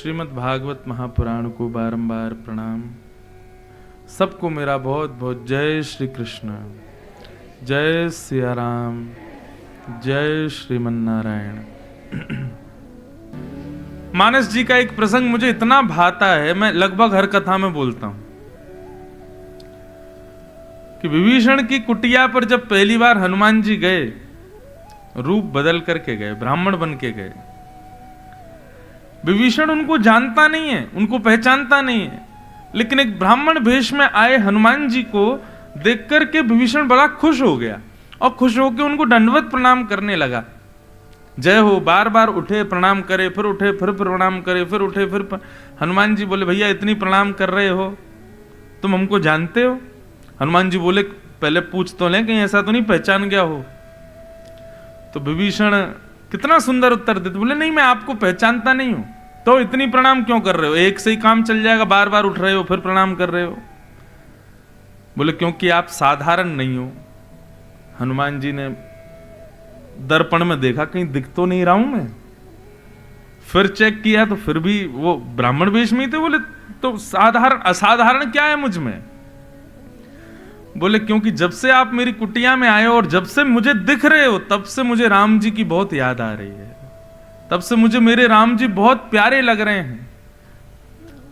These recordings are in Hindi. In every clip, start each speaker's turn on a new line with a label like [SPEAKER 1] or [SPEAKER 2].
[SPEAKER 1] श्रीमद् भागवत महापुराण को बारंबार प्रणाम। सबको मेरा बहुत बहुत जय श्री कृष्ण, जय सिया राम, जय श्रीमन नारायण। मानस जी का एक प्रसंग मुझे इतना भाता है, मैं लगभग हर कथा में बोलता हूं कि विभीषण की कुटिया पर जब पहली बार हनुमान जी गए, रूप बदल करके गए, ब्राह्मण बन के गए। विभीषण उनको जानता नहीं है, उनको पहचानता नहीं है, लेकिन एक ब्राह्मण वेश में आए हनुमान जी को देख करके विभीषण बड़ा खुश हो गया और खुश होकर उनको दंडवत प्रणाम करने लगा। जय हो, बार बार उठे प्रणाम करे, फिर उठे फिर प्रणाम करे, फिर उठे फिर हनुमान जी बोले, भैया इतनी प्रणाम कर रहे हो, तुम हमको जानते हो? हनुमान जी बोले, पहले पूछ तो लें कहीं ऐसा तो नहीं पहचान गया हो। तो विभीषण कितना सुंदर उत्तर देते, बोले नहीं मैं आपको पहचानता नहीं हूं, तो इतनी प्रणाम क्यों कर रहे हो? एक से ही काम चल जाएगा, बार बार उठ रहे हो फिर प्रणाम कर रहे हो। बोले क्योंकि आप साधारण नहीं हो। हनुमान जी ने दर्पण में देखा, कहीं दिख तो नहीं रहा हूं मैं। फिर चेक किया तो फिर भी वो ब्राह्मण वेश में थे। बोले तो साधारण असाधारण क्या है मुझ में? बोले क्योंकि जब से आप मेरी कुटिया में आए और जब से मुझे दिख रहे हो, तब से मुझे राम जी की बहुत याद आ रही है, तब से मुझे मेरे राम जी बहुत प्यारे लग रहे हैं।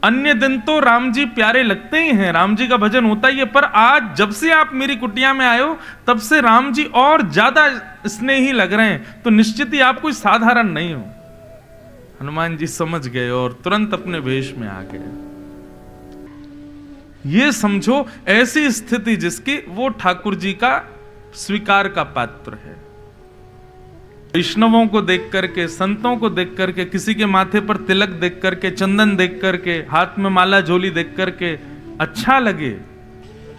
[SPEAKER 1] अन्य दिन तो राम जी प्यारे लगते ही हैं, राम जी का भजन होता ही है, पर आज जब से आप मेरी कुटिया में आए हो, तब से राम जी और ज्यादा स्नेही लग रहे हैं, तो निश्चित ही आप कोई साधारण नहीं हो। हनुमान जी समझ गए और तुरंत अपने वेश में आ गए। ये समझो ऐसी स्थिति जिसकी वो ठाकुर जी का स्वीकार का पात्र है। वैष्णवों को देख करके, संतों को देख करके, किसी के माथे पर तिलक देख करके, चंदन देख करके, हाथ में माला झोली देख करके अच्छा लगे,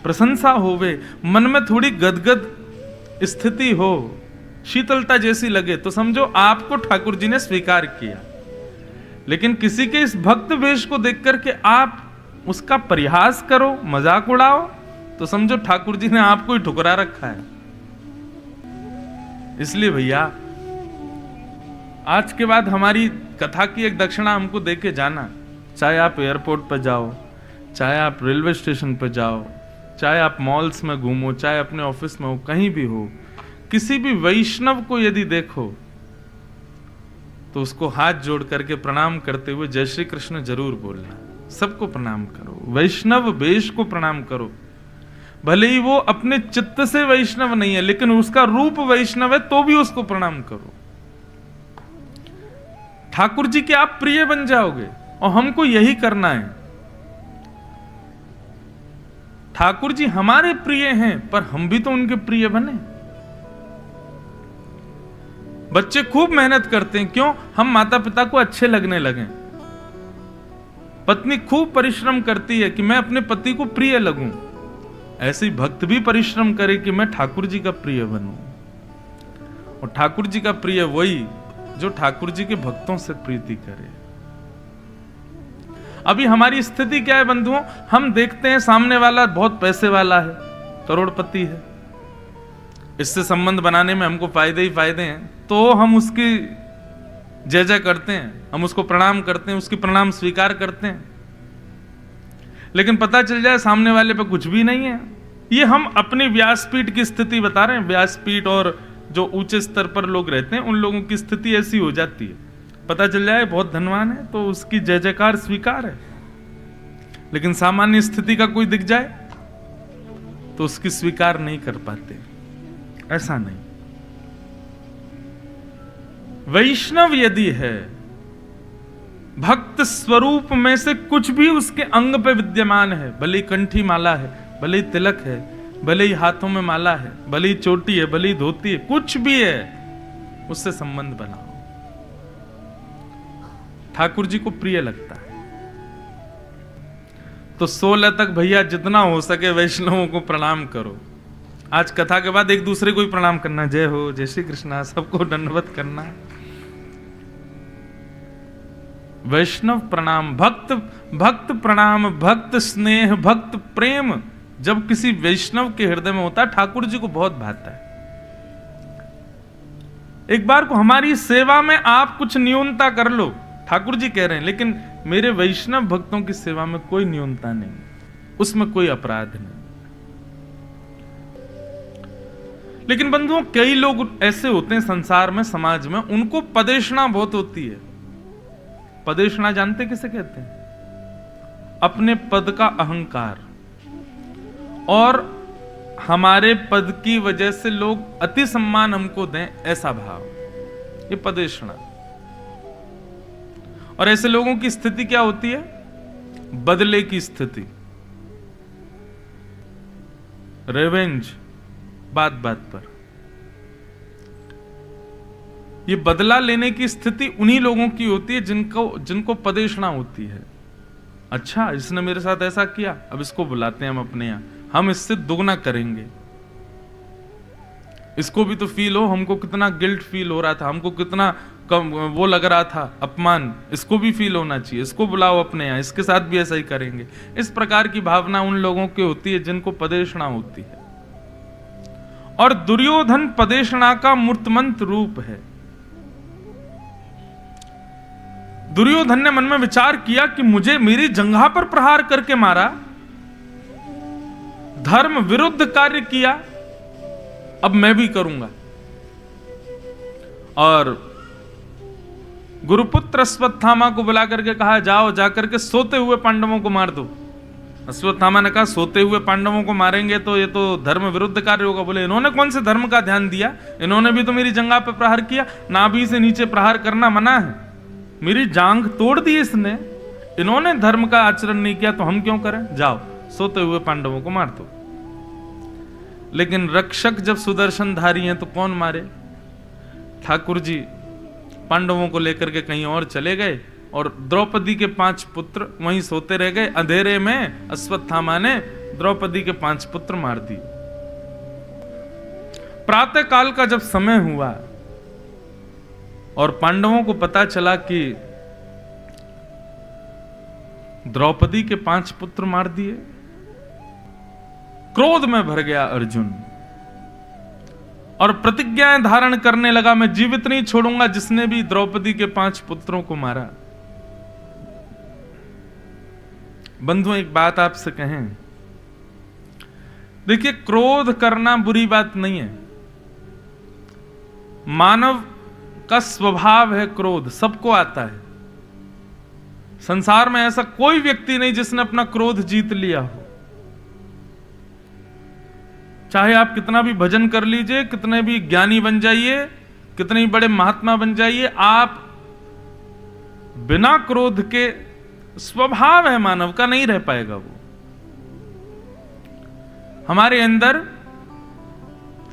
[SPEAKER 1] प्रशंसा होवे, मन में थोड़ी गदगद स्थिति हो, शीतलता जैसी लगे, तो समझो आपको ठाकुर जी ने स्वीकार किया। लेकिन किसी के इस भक्त वेश को देख करके आप उसका परिहास करो, मजाक उड़ाओ, तो समझो ठाकुर जी ने आपको ही ठुकरा रखा है। इसलिए भैया आज के बाद हमारी कथा की एक दक्षिणा हमको देके जाना। चाहे आप एयरपोर्ट पर जाओ, चाहे आप रेलवे स्टेशन पर जाओ, चाहे आप मॉल्स में घूमो, चाहे अपने ऑफिस में हो, कहीं भी हो, किसी भी वैष्णव को यदि देखो तो उसको हाथ जोड़ करके प्रणाम करते हुए जय श्री कृष्ण जरूर बोलना। सबको प्रणाम करो, वैष्णव वेश को प्रणाम करो। भले ही वो अपने चित्त से वैष्णव नहीं है, लेकिन उसका रूप वैष्णव है, तो भी उसको प्रणाम करो। ठाकुर जी के आप प्रिय बन जाओगे और हमको यही करना है। ठाकुर जी हमारे प्रिय हैं, पर हम भी तो उनके प्रिय बने। बच्चे खूब मेहनत करते हैं, क्यों? हम माता पिता को अच्छे लगने लगे। पत्नी खूब परिश्रम करती है कि मैं अपने पति को प्रिय लगूं। ऐसे ही भक्त भी परिश्रम करे कि मैं ठाकुर जी का प्रिय बनूं। और ठाकुर जी का प्रिय वही जो ठाकुर जी के भक्तों से प्रीति करे। अभी हमारी स्थिति क्या है बंधुओं? हम देखते हैं सामने वाला बहुत पैसे वाला है, करोड़पति है, इससे संबंध बनाने में हमको फायदे ही फायदे हैं, तो हम उसकी जय जय करते हैं, हम उसको प्रणाम करते हैं, उसकी प्रणाम स्वीकार करते हैं। लेकिन पता चल जाए सामने वाले पे कुछ भी नहीं है। ये हम अपनी व्यासपीठ की स्थिति बता रहे हैं। व्यासपीठ और जो ऊंचे स्तर पर लोग रहते हैं, उन लोगों की स्थिति ऐसी हो जाती है, पता चल जाए बहुत धनवान है तो उसकी जय जयकार स्वीकार है, लेकिन सामान्य स्थिति का कोई दिख जाए तो उसकी स्वीकार नहीं कर पाते। ऐसा नहीं। वैष्णव यदि है, भक्त स्वरूप में से कुछ भी उसके अंग पे विद्यमान है, भले ही कंठी माला है, भले ही तिलक है, भले ही हाथों में माला है, भले ही चोटी है, भले ही धोती है, कुछ भी है, उससे संबंध बनाओ। ठाकुर जी को प्रिय लगता है तो 16 तक भैया जितना हो सके वैष्णवों को प्रणाम करो। आज कथा के बाद एक दूसरे को ही प्रणाम करना, जय हो, जय श्री कृष्णा, सबको दंडवत करना। वैष्णव प्रणाम, भक्त प्रणाम, भक्त स्नेह, भक्त प्रेम जब किसी वैष्णव के हृदय में होता है, ठाकुर जी को बहुत भाता है। एक बार को हमारी सेवा में आप कुछ न्यूनता कर लो, ठाकुर जी कह रहे हैं, लेकिन मेरे वैष्णव भक्तों की सेवा में कोई न्यूनता नहीं, उसमें कोई अपराध नहीं। लेकिन बंधुओं, कई लोग ऐसे होते हैं संसार में, समाज में, उनको पदेशना बहुत होती है। पदेशना जानते किसे कहते हैं? अपने पद का अहंकार, और हमारे पद की वजह से लोग अति सम्मान हमको दें, ऐसा भाव, ये पदेशना। और ऐसे लोगों की स्थिति क्या होती है? बदले की स्थिति, रिवेंज, बात बात पर। ये बदला लेने की स्थिति उन्हीं लोगों की होती है जिनको पदेशना होती है। अच्छा, इसने मेरे साथ ऐसा किया, अब इसको बुलाते हैं हम अपने यहां, हम इससे दुगना करेंगे। इसको भी तो फील हो, हमको कितना गिल्ट फील हो रहा था, हमको कितना कम वो लग रहा था, अपमान, इसको भी फील होना चाहिए, इसको बुलाओ अपने यहां, इसके साथ भी ऐसा ही करेंगे। इस प्रकार की भावना उन लोगों की होती है जिनको पदेशना होती है। और दुर्योधन पदेशना का मूर्तमंत रूप है। दुर्योधन ने मन में विचार किया कि मुझे मेरी जंघा पर प्रहार करके मारा, धर्म विरुद्ध कार्य किया, अब मैं भी करूंगा। और गुरुपुत्र अश्वत्थामा को बुला करके कहा, जाओ जाकर के सोते हुए पांडवों को मार दो। अश्वत्थामा ने कहा, सोते हुए पांडवों को मारेंगे तो ये तो धर्म विरुद्ध कार्य होगा। बोले, इन्होंने कौन से धर्म का ध्यान दिया? इन्होंने भी तो मेरी जंघा पर प्रहार किया। नाभि से नीचे प्रहार करना मना है, मेरी जांघ तोड़ दी इसने। इन्होंने धर्म का आचरण नहीं किया तो हम क्यों करें? जाओ सोते हुए पांडवों को मार दो। लेकिन रक्षक जब सुदर्शनधारी हैं तो कौन मारे? ठाकुर जी पांडवों को लेकर के कहीं और चले गए और द्रौपदी के 5 पुत्र वहीं सोते रह गए। अंधेरे में अश्वत्थामा ने द्रौपदी के 5 पुत्र मार दिए। प्रातः काल का जब समय हुआ और पांडवों को पता चला कि द्रौपदी के 5 पुत्र मार दिए, क्रोध में भर गया अर्जुन और प्रतिज्ञाएं धारण करने लगा, मैं जीवित नहीं छोड़ूंगा जिसने भी द्रौपदी के 5 पुत्रों को मारा। बंधु, एक बात आपसे कहें, देखिए, क्रोध करना बुरी बात नहीं है, मानव का स्वभाव है क्रोध, सबको आता है। संसार में ऐसा कोई व्यक्ति नहीं जिसने अपना क्रोध जीत लिया हो। चाहे आप कितना भी भजन कर लीजिए, कितने भी ज्ञानी बन जाइए, कितने ही बड़े महात्मा बन जाइए, आप बिना क्रोध के, स्वभाव है मानव का, नहीं रह पाएगा वो। हमारे अंदर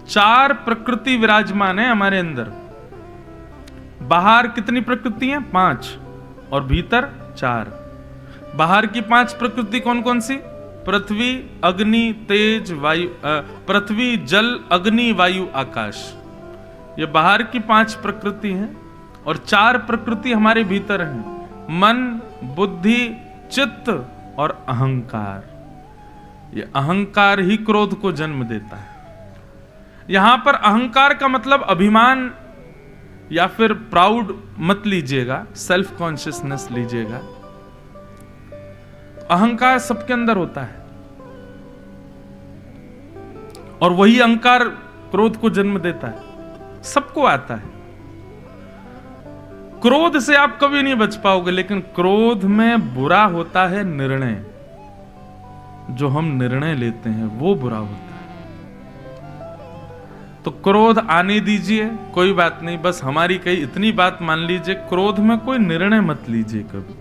[SPEAKER 1] 4 प्रकृति विराजमान है। हमारे अंदर बाहर कितनी प्रकृति हैं? 5, और भीतर 4। बाहर की 5 प्रकृति कौन कौन सी? पृथ्वी, अग्नि, तेज, वायु, पृथ्वी, जल, अग्नि, वायु, आकाश। ये बाहर की 5 प्रकृति हैं। और 4 प्रकृति हमारे भीतर हैं, मन, बुद्धि, चित्त और अहंकार। ये अहंकार ही क्रोध को जन्म देता है। यहां पर अहंकार का मतलब अभिमान या फिर प्राउड मत लीजिएगा, सेल्फ कॉन्शियसनेस लीजिएगा। अहंकार सबके अंदर होता है और वही अहंकार क्रोध को जन्म देता है, सबको आता है। क्रोध से आप कभी नहीं बच पाओगे, लेकिन क्रोध में बुरा होता है निर्णय। जो हम निर्णय लेते हैं वो बुरा होता है। तो क्रोध आने दीजिए, कोई बात नहीं, बस हमारी कहीं इतनी बात मान लीजिए, क्रोध में कोई निर्णय मत लीजिए कभी,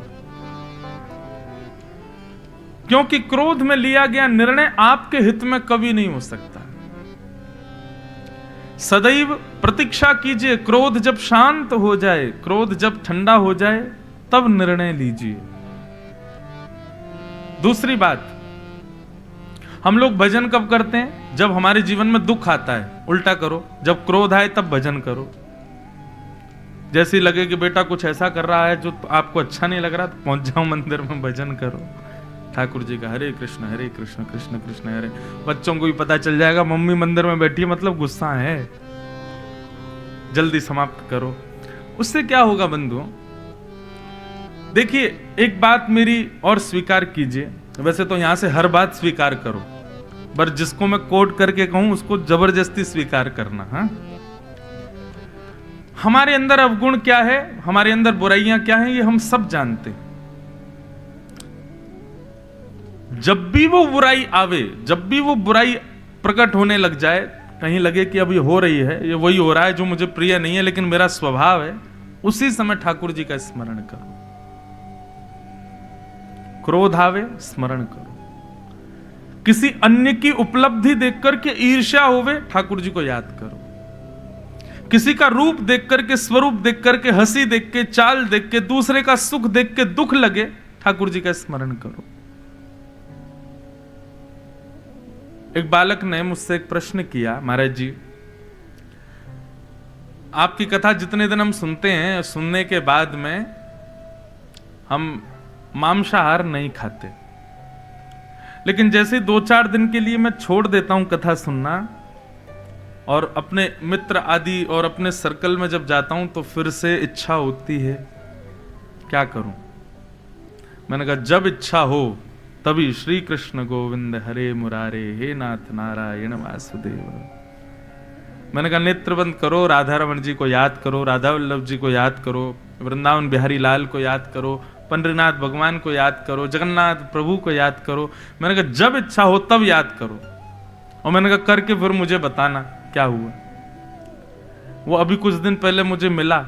[SPEAKER 1] क्योंकि क्रोध में लिया गया निर्णय आपके हित में कभी नहीं हो सकता। सदैव प्रतीक्षा कीजिए, क्रोध जब शांत हो जाए, क्रोध जब ठंडा हो जाए, तब निर्णय लीजिए। दूसरी बात, हम लोग भजन कब करते हैं? जब हमारे जीवन में दुख आता है। उल्टा करो, जब क्रोध आए तब भजन करो। जैसे लगे कि बेटा कुछ ऐसा कर रहा है जो आपको अच्छा नहीं लग रहा, तो पहुंच जाओ मंदिर में, भजन करो ठाकुर जी का, हरे कृष्ण कृष्ण कृष्ण हरे। बच्चों को भी पता चल जाएगा मम्मी मंदिर में बैठी है, मतलब गुस्सा है, जल्दी समाप्त करो। उससे क्या होगा बंधुओं? देखिए, एक बात मेरी और स्वीकार कीजिए, वैसे तो यहां से हर बात स्वीकार करो, पर जिसको मैं कोट करके कहूं उसको जबरदस्ती स्वीकार करना। हाँ, हमारे अंदर अवगुण क्या है, हमारे अंदर बुराइयां क्या हैं, ये हम सब जानते हैं। जब भी वो बुराई आवे, जब भी वो बुराई प्रकट होने लग जाए, कहीं लगे कि अब ये हो रही है, ये वही हो रहा है जो मुझे प्रिय नहीं है लेकिन मेरा स्वभाव है, उसी समय ठाकुर जी का स्मरण करो। क्रोध आवे, स्मरण करो। किसी अन्य की उपलब्धि देखकर के ईर्ष्या होवे, ठाकुर जी को याद करो। किसी का रूप देख करके, स्वरूप देख करके, हंसी देख के, चाल देख के, दूसरे का सुख देख के दुख लगे, ठाकुर जी का स्मरण करो। एक बालक ने मुझसे एक प्रश्न किया, महाराज जी आपकी कथा जितने दिन हम सुनते हैं, सुनने के बाद में हम मांसाहार नहीं खाते, लेकिन जैसे 2-4 दिन के लिए मैं छोड़ देता हूं कथा सुनना और अपने मित्र आदि और अपने सर्कल में जब जाता हूं तो फिर से इच्छा होती है, क्या करूं? मैंने कहा जब इच्छा हो तभी श्री कृष्ण गोविंद हरे मुरारे, हे नाथ नारायण वासुदेव। मैंने कहा नेत्र बंद करो, राधा रमन जी को याद करो, राधा वल्लभ जी को याद करो, वृंदावन बिहारी लाल को याद करो, पंडरीनाथ भगवान को याद करो, जगन्नाथ प्रभु को याद करो। मैंने कहा जब इच्छा हो तब याद करो, और मैंने कहा करके फिर मुझे बताना क्या हुआ। वो अभी कुछ दिन पहले मुझे मिला,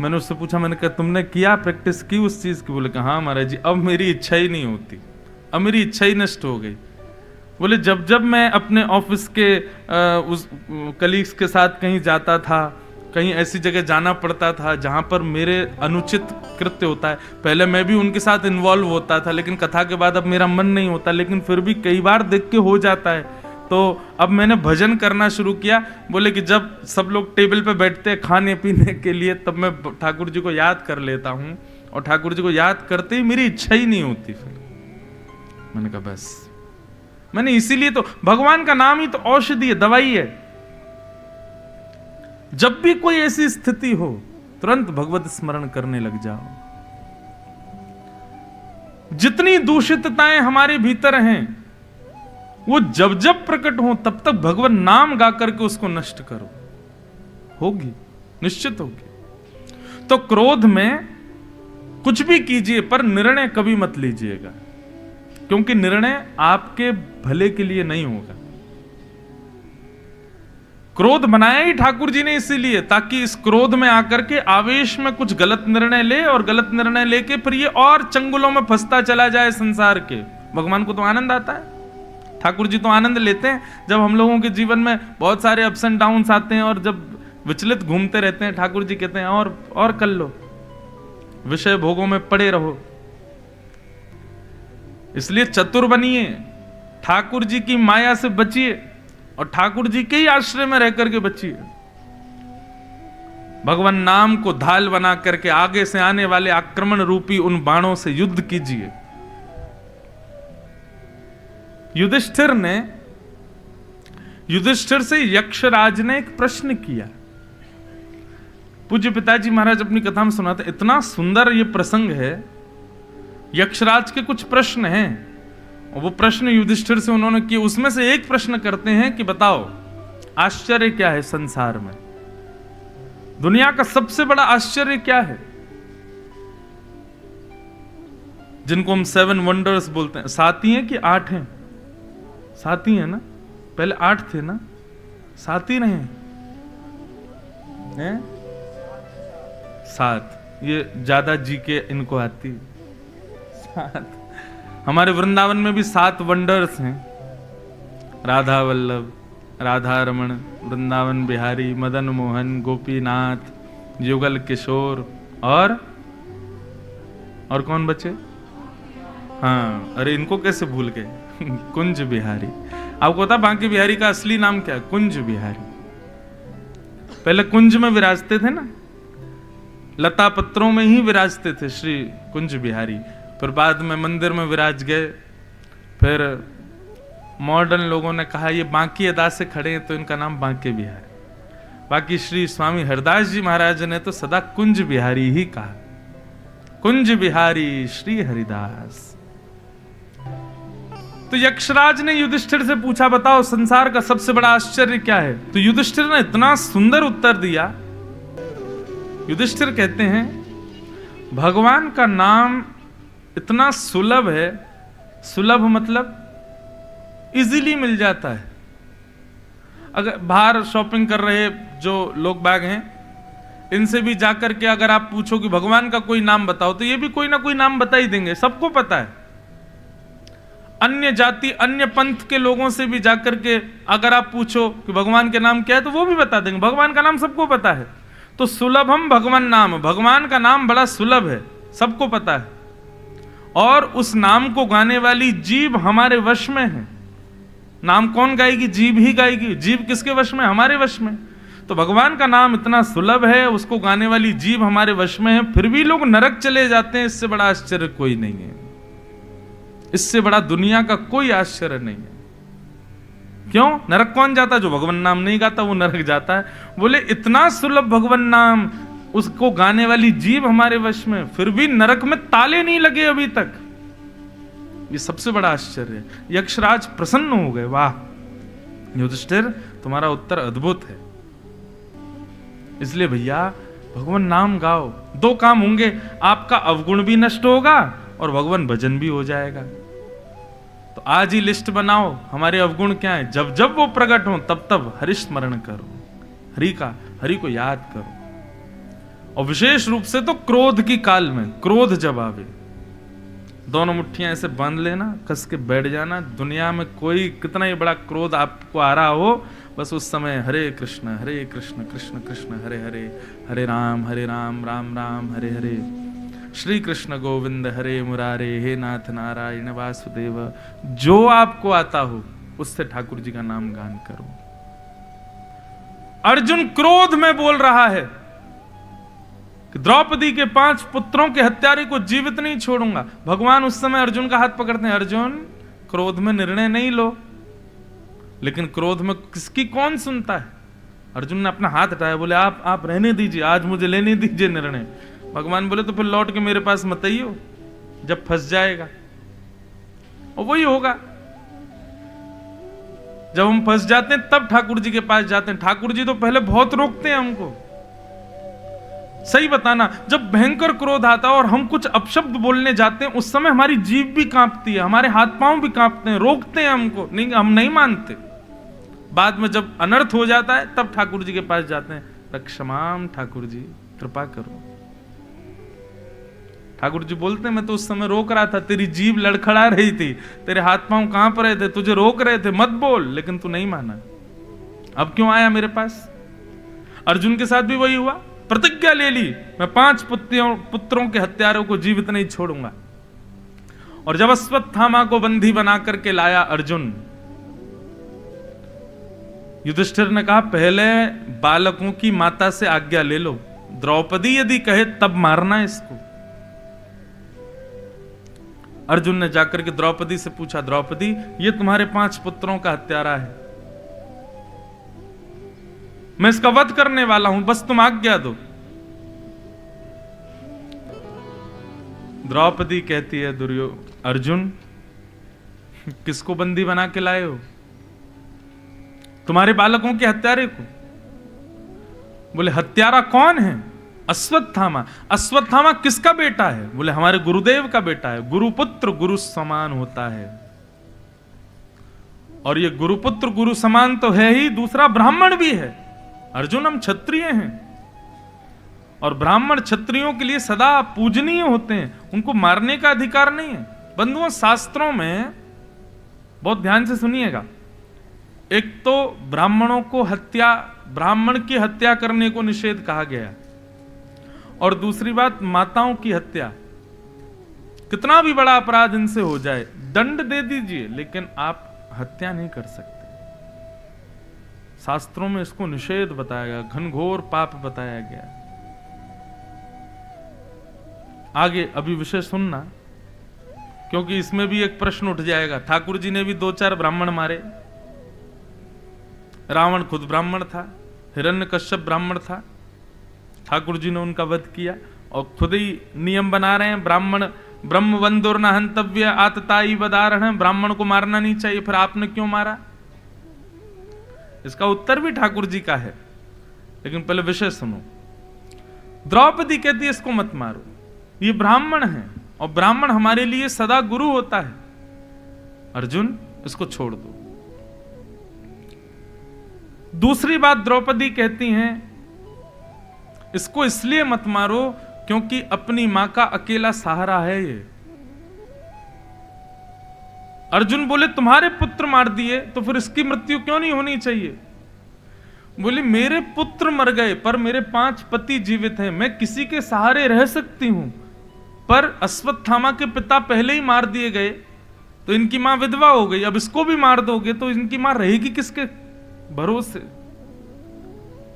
[SPEAKER 1] मैंने उससे पूछा, मैंने कहा तुमने किया, प्रैक्टिस की उस चीज की? बोले हाँ महाराज जी, अब मेरी इच्छा ही नहीं होती, अब मेरी इच्छा ही नष्ट हो गई। बोले जब जब मैं अपने ऑफिस के उस कलीग्स के साथ कहीं जाता था, कहीं ऐसी जगह जाना पड़ता था जहां पर मेरे अनुचित कृत्य होता है, पहले मैं भी उनके साथ इन्वॉल्व होता था, लेकिन कथा के बाद अब मेरा मन नहीं होता, लेकिन फिर भी कई बार देख के हो जाता है, तो अब मैंने भजन करना शुरू किया। बोले कि जब सब लोग टेबल पे बैठते हैं खाने पीने के लिए, तब मैं ठाकुर जी को याद कर लेता हूं, और ठाकुर जी को याद करते ही मेरी इच्छा ही नहीं होती फिर। मैंने कहा बस, मैंने इसीलिए तो, भगवान का नाम ही तो औषधि है, दवाई है। जब भी कोई ऐसी स्थिति हो तुरंत भगवत स्मरण करने लग जाओ। जितनी दूषितताएं हमारे भीतर हैं वो जब जब प्रकट हो तब तक भगवान नाम गा करके उसको नष्ट करो, होगी, निश्चित होगी। तो क्रोध में कुछ भी कीजिए पर निर्णय कभी मत लीजिएगा, क्योंकि निर्णय आपके भले के लिए नहीं होगा। क्रोध बनाया ही ठाकुर जी ने इसीलिए, ताकि इस क्रोध में आकर के आवेश में कुछ गलत निर्णय ले, और गलत निर्णय लेके फिर ये और चंगुलों में फंसता चला जाए संसार के। भगवान को तो आनंद आता है, ठाकुर जी तो आनंद लेते हैं जब हम लोगों के जीवन में बहुत सारे अप्स एंड डाउन्स आते हैं और जब विचलित घूमते रहते हैं। ठाकुर जी कहते हैं और कर लो, विषय भोगों में पड़े रहो। इसलिए चतुर बनिए, ठाकुर जी की माया से बचिए और ठाकुर जी के ही आश्रय में रह करके बचिए। भगवान नाम को ढाल बना करके आगे से आने वाले आक्रमण रूपी उन बाणों से युद्ध कीजिए। युधिष्ठिर से यक्षराज ने एक प्रश्न किया। पूज्य पिताजी महाराज अपनी कथा में सुनाते, इतना सुंदर ये प्रसंग है। यक्षराज के कुछ प्रश्न हैं और वो प्रश्न युधिष्ठिर से उन्होंने किए। उसमें से एक प्रश्न करते हैं कि बताओ आश्चर्य क्या है संसार में, दुनिया का सबसे बड़ा आश्चर्य क्या है, जिनको हम 7 वंडर्स बोलते हैं। 7 ही हैं कि 8 हैं? 7 ही है ना, पहले 8 थे ना, 7 ही नहीं हैं? 7 ये ज्यादा जी के इनको आती 7। हमारे वृंदावन में भी 7 वंडर्स हैं, राधा वल्लभ, राधा रमण, वृंदावन बिहारी, मदन मोहन, गोपीनाथ, युगल किशोर और कौन बचे? हाँ, अरे इनको कैसे भूल गए? कुंज बिहारी। आपको पता बांके बिहारी का असली नाम क्या है? कुंज बिहारी। पहले कुंज में विराजते थे ना, लता पत्रों में ही विराजते थे श्री कुंज बिहारी। फिर बाद में मंदिर में विराज गए। फिर मॉडर्न लोगों ने कहा ये बांकी अदा से खड़े हैं तो इनका नाम बांके बिहारी। बाकी श्री स्वामी हरदास जी महाराज ने तो सदा कुंज बिहारी ही कहा। कुंज बिहारी श्री हरिदास। तो यक्षराज ने युधिष्ठिर से पूछा, बताओ संसार का सबसे बड़ा आश्चर्य क्या है? तो युधिष्ठिर ने इतना सुंदर उत्तर दिया। युधिष्ठिर कहते हैं, भगवान का नाम इतना सुलभ है। सुलभ मतलब इजीली मिल जाता है। अगर बाहर शॉपिंग कर रहे जो लोग बाग हैं, इनसे भी जाकर के अगर आप पूछो कि भगवान का कोई नाम बताओ, तो ये भी कोई ना कोई नाम बता ही देंगे, सबको पता है। अन्य जाति अन्य पंथ के लोगों से भी जाकर के अगर आप पूछो कि भगवान के नाम क्या है, तो वो भी बता देंगे। भगवान का नाम सबको पता है। तो सुलभम भगवान नाम, भगवान का नाम बड़ा सुलभ है, सबको पता है। और उस नाम को गाने वाली जीभ हमारे वश में है। नाम कौन गाएगी? जीभ ही गाएगी। जीभ किसके वश में? हमारे वश में। तो भगवान का नाम इतना सुलभ है, उसको गाने वाली जीभ हमारे वश में है, फिर भी लोग नरक चले जाते हैं। इससे बड़ा आश्चर्य कोई नहीं है। इससे बड़ा दुनिया का कोई आश्चर्य नहीं है। क्यों? नरक कौन जाता है? जो भगवान नाम नहीं गाता वो नरक जाता है। बोले इतना सुलभ भगवान नाम, उसको गाने वाली जीभ हमारे वश में, फिर भी नरक में ताले नहीं लगे अभी तक। ये सबसे बड़ा आश्चर्य है। यक्षराज प्रसन्न हो गए, वाह युधिष्ठिर, तुम्हारा उत्तर अद्भुत है। इसलिए भैया भगवान नाम गाओ, दो काम होंगे, आपका अवगुण भी नष्ट होगा और भगवान भजन भी हो जाएगा। तो आज ही लिस्ट बनाओ, हमारे अवगुण क्या है, जब जब वो प्रकट हो तब तब हरि स्मरण करो, हरि को याद करो। और विशेष रूप से तो क्रोध की काल में, क्रोध जब आवे, दोनों मुट्ठियां ऐसे बांध लेना, कस के बैठ जाना। दुनिया में कोई कितना ही बड़ा क्रोध आपको आ रहा हो, बस उस समय हरे कृष्ण कृष्ण कृष्ण हरे हरे, हरे राम राम राम हरे हरे, श्री कृष्ण गोविंद हरे मुरारे, हे नाथ नारायण वासुदेव। जो आपको आता हो उससे ठाकुर जी का नाम गान करो। अर्जुन क्रोध में बोल रहा है कि द्रौपदी के 5 पुत्रों के हत्यारे को जीवित नहीं छोड़ूंगा। भगवान उस समय अर्जुन का हाथ पकड़ते हैं, अर्जुन क्रोध में निर्णय नहीं लो। लेकिन क्रोध में किसकी कौन सुनता है? अर्जुन ने अपना हाथ हटाया, बोले आप रहने दीजिए, आज मुझे लेने दीजिए निर्णय। भगवान बोले तो फिर लौट के मेरे पास मत आइयो, जब फंस जाएगा। और वही होगा, जब हम फंस जाते हैं तब ठाकुर जी के पास जाते हैं। ठाकुर जी तो पहले बहुत रोकते हैं हमको। सही बताना, जब भयंकर क्रोध आता है और हम कुछ अपशब्द बोलने जाते हैं, उस समय हमारी जीभ भी कांपती है, हमारे हाथ पांव भी कांपते हैं, रोकते हैं हमको, नहीं हम नहीं मानते। बाद में जब अनर्थ हो जाता है तब ठाकुर जी के पास जाते हैं, रक्षमाम ठाकुर जी कृपा करो। ठाकुर जी बोलते हैं, मैं तो उस समय रोक रहा था, तेरी जीभ लड़खड़ा रही थी, तेरे हाथ पांव कांप रहे थे, तुझे रोक रहे थे मत बोल, लेकिन तू नहीं माना। अब क्यों आया मेरे पास? अर्जुन के साथ भी वही हुआ, प्रतिज्ञा ले ली, मैं 5 पुत्रों के हत्यारों को जीवित नहीं छोड़ूंगा। और जब अश्वत्थामा को बंदी बना करके लाया अर्जुन, युधिष्ठिर ने कहा पहले बालकों की माता से आज्ञा ले लो, द्रौपदी यदि कहे तब मारना इसको। अर्जुन ने जाकर के द्रौपदी से पूछा, द्रौपदी ये तुम्हारे 5 पुत्रों का हत्यारा है, मैं इसका वध करने वाला हूं, बस तुम आज्ञा दो। द्रौपदी कहती है, अर्जुन किसको बंदी बना के लाए हो? तुम्हारे बालकों के हत्यारे को। बोले हत्यारा कौन है? अश्वत्थामा। अश्वत्थामा किसका बेटा है? बोले हमारे गुरुदेव का बेटा है। गुरुपुत्र गुरु समान होता है, और ये गुरुपुत्र गुरु समान तो है ही, दूसरा ब्राह्मण भी है। अर्जुन हम क्षत्रिय हैं, और ब्राह्मण क्षत्रियों के लिए सदा पूजनीय होते हैं, उनको मारने का अधिकार नहीं है। बंधुओं, शास्त्रों में बहुत ध्यान से सुनिएगा, एक तो ब्राह्मणों को ब्राह्मण की हत्या करने को निषेध कहा गया, और दूसरी बात माताओं की हत्या। कितना भी बड़ा अपराध इनसे हो जाए, दंड दे दीजिए, लेकिन आप हत्या नहीं कर सकते। शास्त्रों में इसको निषेध बताया गया, घनघोर पाप बताया गया। आगे अभी विषय सुनना, क्योंकि इसमें भी एक प्रश्न उठ जाएगा। ठाकुर जी ने भी 2-4 ब्राह्मण मारे। रावण खुद ब्राह्मण था, हिरण्यकश्यप ब्राह्मण था, ठाकुर जी ने उनका वध किया। और खुद ही नियम बना रहे हैं, ब्राह्मण ब्रह्म बंधुर न हंतव्य आतताई बदारण, ब्राह्मण को मारना नहीं चाहिए, फिर आपने क्यों मारा? इसका उत्तर भी ठाकुर जी का है, लेकिन पहले विषय सुनो। द्रौपदी कहती है इसको मत मारो, ये ब्राह्मण है और ब्राह्मण हमारे लिए सदा गुरु होता है। अर्जुन इसको छोड़ दो। दूसरी बात द्रौपदी कहती हैं इसको इसलिए मत मारो क्योंकि अपनी मां का अकेला सहारा है ये। अर्जुन बोले तुम्हारे पुत्र मार दिए तो फिर इसकी मृत्यु क्यों नहीं होनी चाहिए? बोले मेरे पुत्र मर गए पर मेरे 5 पति जीवित हैं, मैं किसी के सहारे रह सकती हूं, पर अश्वत्थामा के पिता पहले ही मार दिए गए तो इनकी मां विधवा हो गई, अब इसको भी मार दोगे तो इनकी मां रहेगी किसके भरोसे?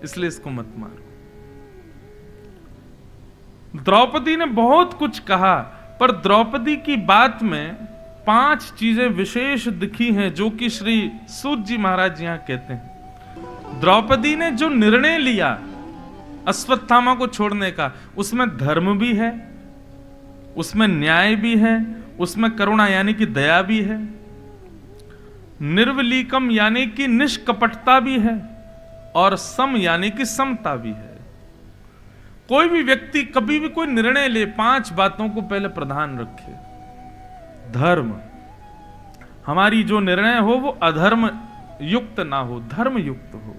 [SPEAKER 1] इसलिए इसको मत मारो। द्रौपदी ने बहुत कुछ कहा, पर द्रौपदी की बात में 5 चीजें विशेष दिखी हैं जो कि श्री सूत जी महाराज यहां कहते हैं। द्रौपदी ने जो निर्णय लिया अश्वत्थामा को छोड़ने का, उसमें धर्म भी है, उसमें न्याय भी है, उसमें करुणा यानी कि दया भी है, निर्विलीकम यानी कि निष्कपटता भी है, और सम यानी कि समता भी है। कोई भी व्यक्ति कभी भी कोई निर्णय ले 5 बातों को पहले प्रधान रखे। धर्म, हमारी जो निर्णय हो वो अधर्म युक्त ना हो, धर्म युक्त हो।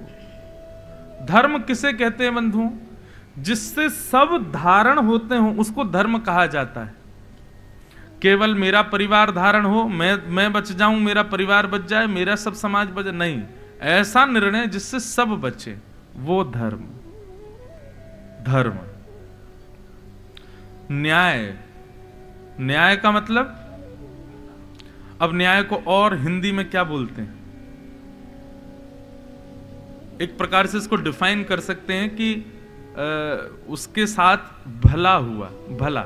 [SPEAKER 1] धर्म किसे कहते हैं बंधुओं? जिससे सब धारण होते हो उसको धर्म कहा जाता है। केवल मेरा परिवार धारण हो, मैं बच जाऊं, मेरा परिवार बच जाए, मेरा सब समाज बच, नहीं, ऐसा निर्णय जिससे सब बचे वो धर्म। धर्म। न्याय, न्याय का मतलब, अब न्याय को और हिंदी में क्या बोलते हैं? एक प्रकार से इसको डिफाइन कर सकते हैं कि उसके साथ भला हुआ, भला,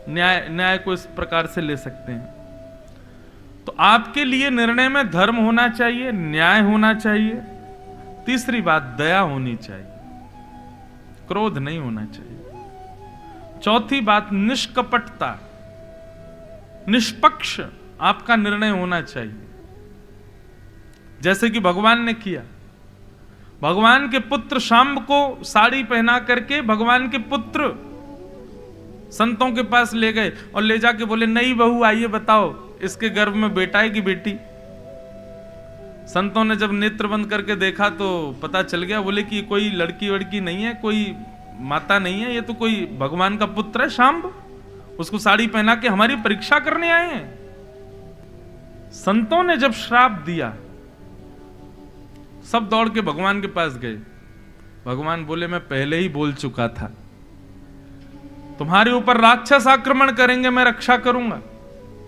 [SPEAKER 1] न्याय, न्याय को इस प्रकार से ले सकते हैं। तो आपके लिए निर्णय में धर्म होना चाहिए, न्याय होना चाहिए। तीसरी बात, दया होनी चाहिए, क्रोध नहीं होना चाहिए। चौथी बात, निष्कपटता, निष्पक्ष आपका निर्णय होना चाहिए, जैसे कि भगवान ने किया। भगवान के पुत्र शांब को साड़ी पहना करके भगवान के पुत्र संतों के पास ले गए और ले जाके बोले नई बहू आइए बताओ इसके गर्भ में बेटा है कि बेटी? संतों ने जब नेत्र बंद करके देखा तो पता चल गया, बोले कि कोई लड़की वड़की नहीं है, कोई माता नहीं है, ये तो कोई भगवान का पुत्र है शांब, उसको साड़ी पहना के हमारी परीक्षा करने आए हैं। संतों ने जब श्राप दिया सब दौड़ के भगवान के पास गए। भगवान बोले मैं पहले ही बोल चुका था, तुम्हारे ऊपर राक्षस आक्रमण करेंगे मैं रक्षा करूंगा,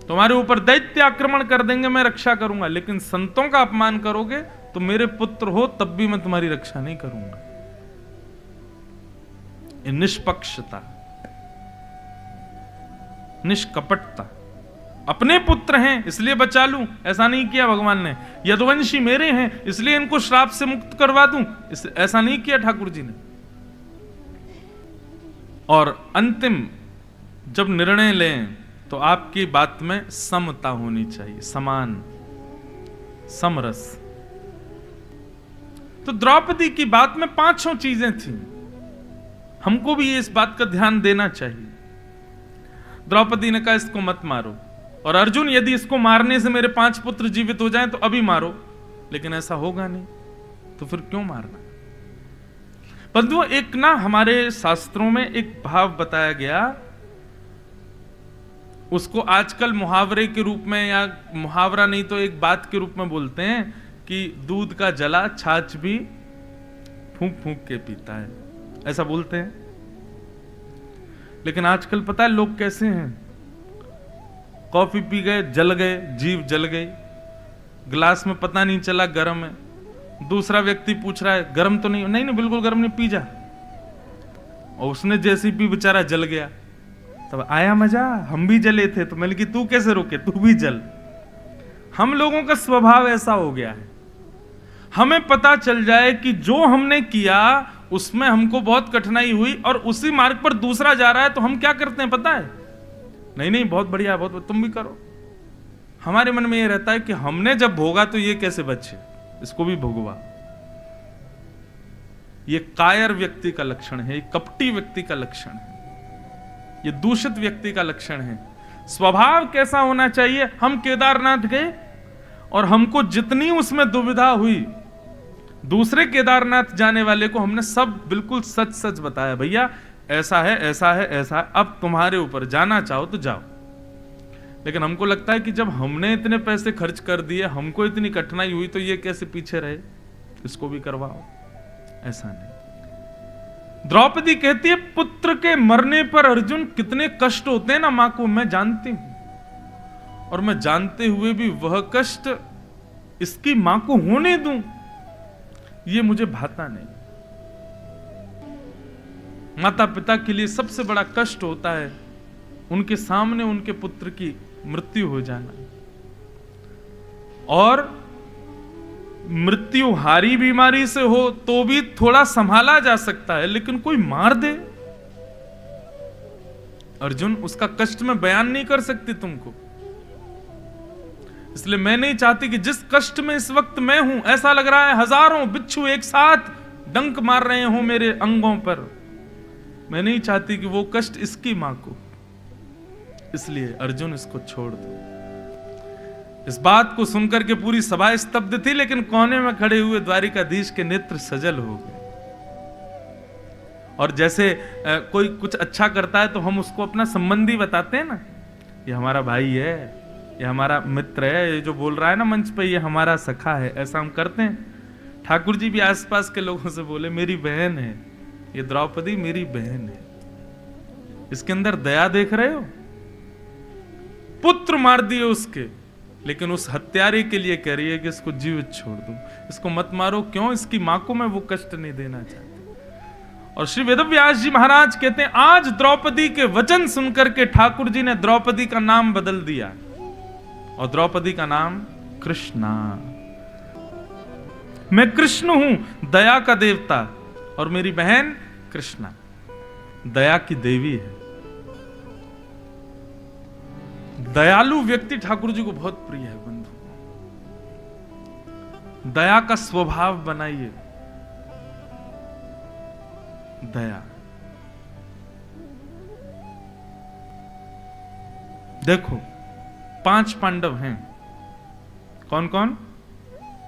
[SPEAKER 1] तुम्हारे ऊपर दैत्य आक्रमण कर देंगे मैं रक्षा करूंगा, लेकिन संतों का अपमान करोगे तो मेरे पुत्र हो तब भी मैं तुम्हारी रक्षा नहीं करूंगा। ये निष्पक्षता, निष्कपटता। अपने पुत्र हैं इसलिए बचा लूं, ऐसा नहीं किया भगवान ने। यदुवंशी मेरे हैं इसलिए इनको श्राप से मुक्त करवा दूं, ऐसा नहीं किया ठाकुर जी ने। और अंतिम जब निर्णय लें तो आपकी बात में समता होनी चाहिए, समान, समरस। तो द्रौपदी की बात में 5 चीजें थी, हमको भी इस बात का ध्यान देना चाहिए। द्रौपदी ने कहा इसको मत मारो, और अर्जुन यदि इसको मारने से मेरे 5 पुत्र जीवित हो जाएं तो अभी मारो, लेकिन ऐसा होगा नहीं तो फिर क्यों मारना? बंधुओं, एक ना हमारे शास्त्रों में एक भाव बताया गया, उसको आजकल मुहावरे के रूप में, या मुहावरा नहीं तो एक बात के रूप में बोलते हैं कि दूध का जला छाछ भी फूंक फूंक के पीता है, ऐसा बोलते हैं। लेकिन आजकल पता है लोग कैसे हैं? कॉफी पी गए, जल गए, जीभ जल गई, गिलास में पता नहीं चला गर्म है, दूसरा व्यक्ति पूछ रहा है गर्म तो नहीं, नहीं बिल्कुल गर्म नहीं, पी जा, और उसने जैसे ही पी बेचारा जल गया। तब आया मजा, हम भी जले थे, तो मैंने कि तू कैसे रोके, तू भी जल। हम लोगों का स्वभाव ऐसा हो गया है, हमें पता चल जाए कि जो हमने किया उसमें हमको बहुत कठिनाई हुई और उसी मार्ग पर दूसरा जा रहा है तो हम क्या करते हैं पता है? नहीं नहीं बहुत बढ़िया, बहुत तुम भी करो। हमारे मन में ये रहता है कि हमने जब भोगा तो ये कैसे बचे, इसको भी भोगवा। ये कायर व्यक्ति का लक्षण है, ये कपटी व्यक्ति का लक्षण है, ये दूषित व्यक्ति का लक्षण है। स्वभाव कैसा होना चाहिए? हम केदारनाथ गए और हमको जितनी उसमें दुविधा हुई, दूसरे केदारनाथ जाने वाले को हमने सब बिल्कुल सच सच बताया, भैया ऐसा है ऐसा है ऐसा है, अब तुम्हारे ऊपर, जाना चाहो तो जाओ। लेकिन हमको लगता है कि जब हमने इतने पैसे खर्च कर दिए, हमको इतनी कठिनाई हुई, तो ये कैसे पीछे रहे, इसको भी करवाओ। ऐसा नहीं। द्रौपदी कहती है पुत्र के मरने पर अर्जुन कितने कष्ट होते हैं ना मां को, मैं जानती हूं, और मैं जानते हुए भी वह कष्ट इसकी मां को होने दूं, ये मुझे भाता नहीं। माता पिता के लिए सबसे बड़ा कष्ट होता है उनके सामने उनके पुत्र की मृत्यु हो जाना, और मृत्यु हारी बीमारी से हो तो भी थोड़ा संभाला जा सकता है, लेकिन कोई मार दे, अर्जुन उसका कष्ट में बयान नहीं कर सकती तुमको। इसलिए मैं नहीं चाहती कि जिस कष्ट में इस वक्त मैं हूं, ऐसा लग रहा है हजारों बिच्छू एक साथ डंक मार रहे हो मेरे अंगों पर, मैं नहीं चाहती कि वो कष्ट इसकी मां को। इसलिए अर्जुन इसको छोड़ दो। इस बात को सुनकर के पूरी सभा स्तब्ध थी, लेकिन कोने में खड़े हुए द्वारिकाधीश के नेत्र सजल हो गए। और जैसे कोई कुछ अच्छा करता है तो हम उसको अपना संबंधी बताते हैं ना, ये हमारा भाई है, ये हमारा मित्र है, ये जो बोल रहा है ना मंच पे ये हमारा सखा है, ऐसा हम करते हैं। ठाकुर जी भी आसपास के लोगों से बोले मेरी बहन है, ये द्रौपदी मेरी बहन है। इसके अंदर दया देख रहे हो? पुत्र मार दिए उसके, लेकिन उस हत्यारे के लिए कह रही है कि इसको जीवित छोड़ दूं, इसको मत मारो। क्यों? इसकी मां को मैं वो कष्ट नहीं देना चाहती। और श्री वेदव्यास जी महाराज कहते हैं आज द्रौपदी के वचन सुनकर के ठाकुर जी ने द्रौपदी का नाम बदल दिया, और द्रौपदी का नाम कृष्णा। मैं कृष्ण हूं, दया का देवता, और मेरी बहन कृष्णा दया की देवी है। दयालु व्यक्ति ठाकुर जी को बहुत प्रिय है बंधु। दया का स्वभाव बनाइए, दया। देखो 5 पांडव हैं, कौन कौन?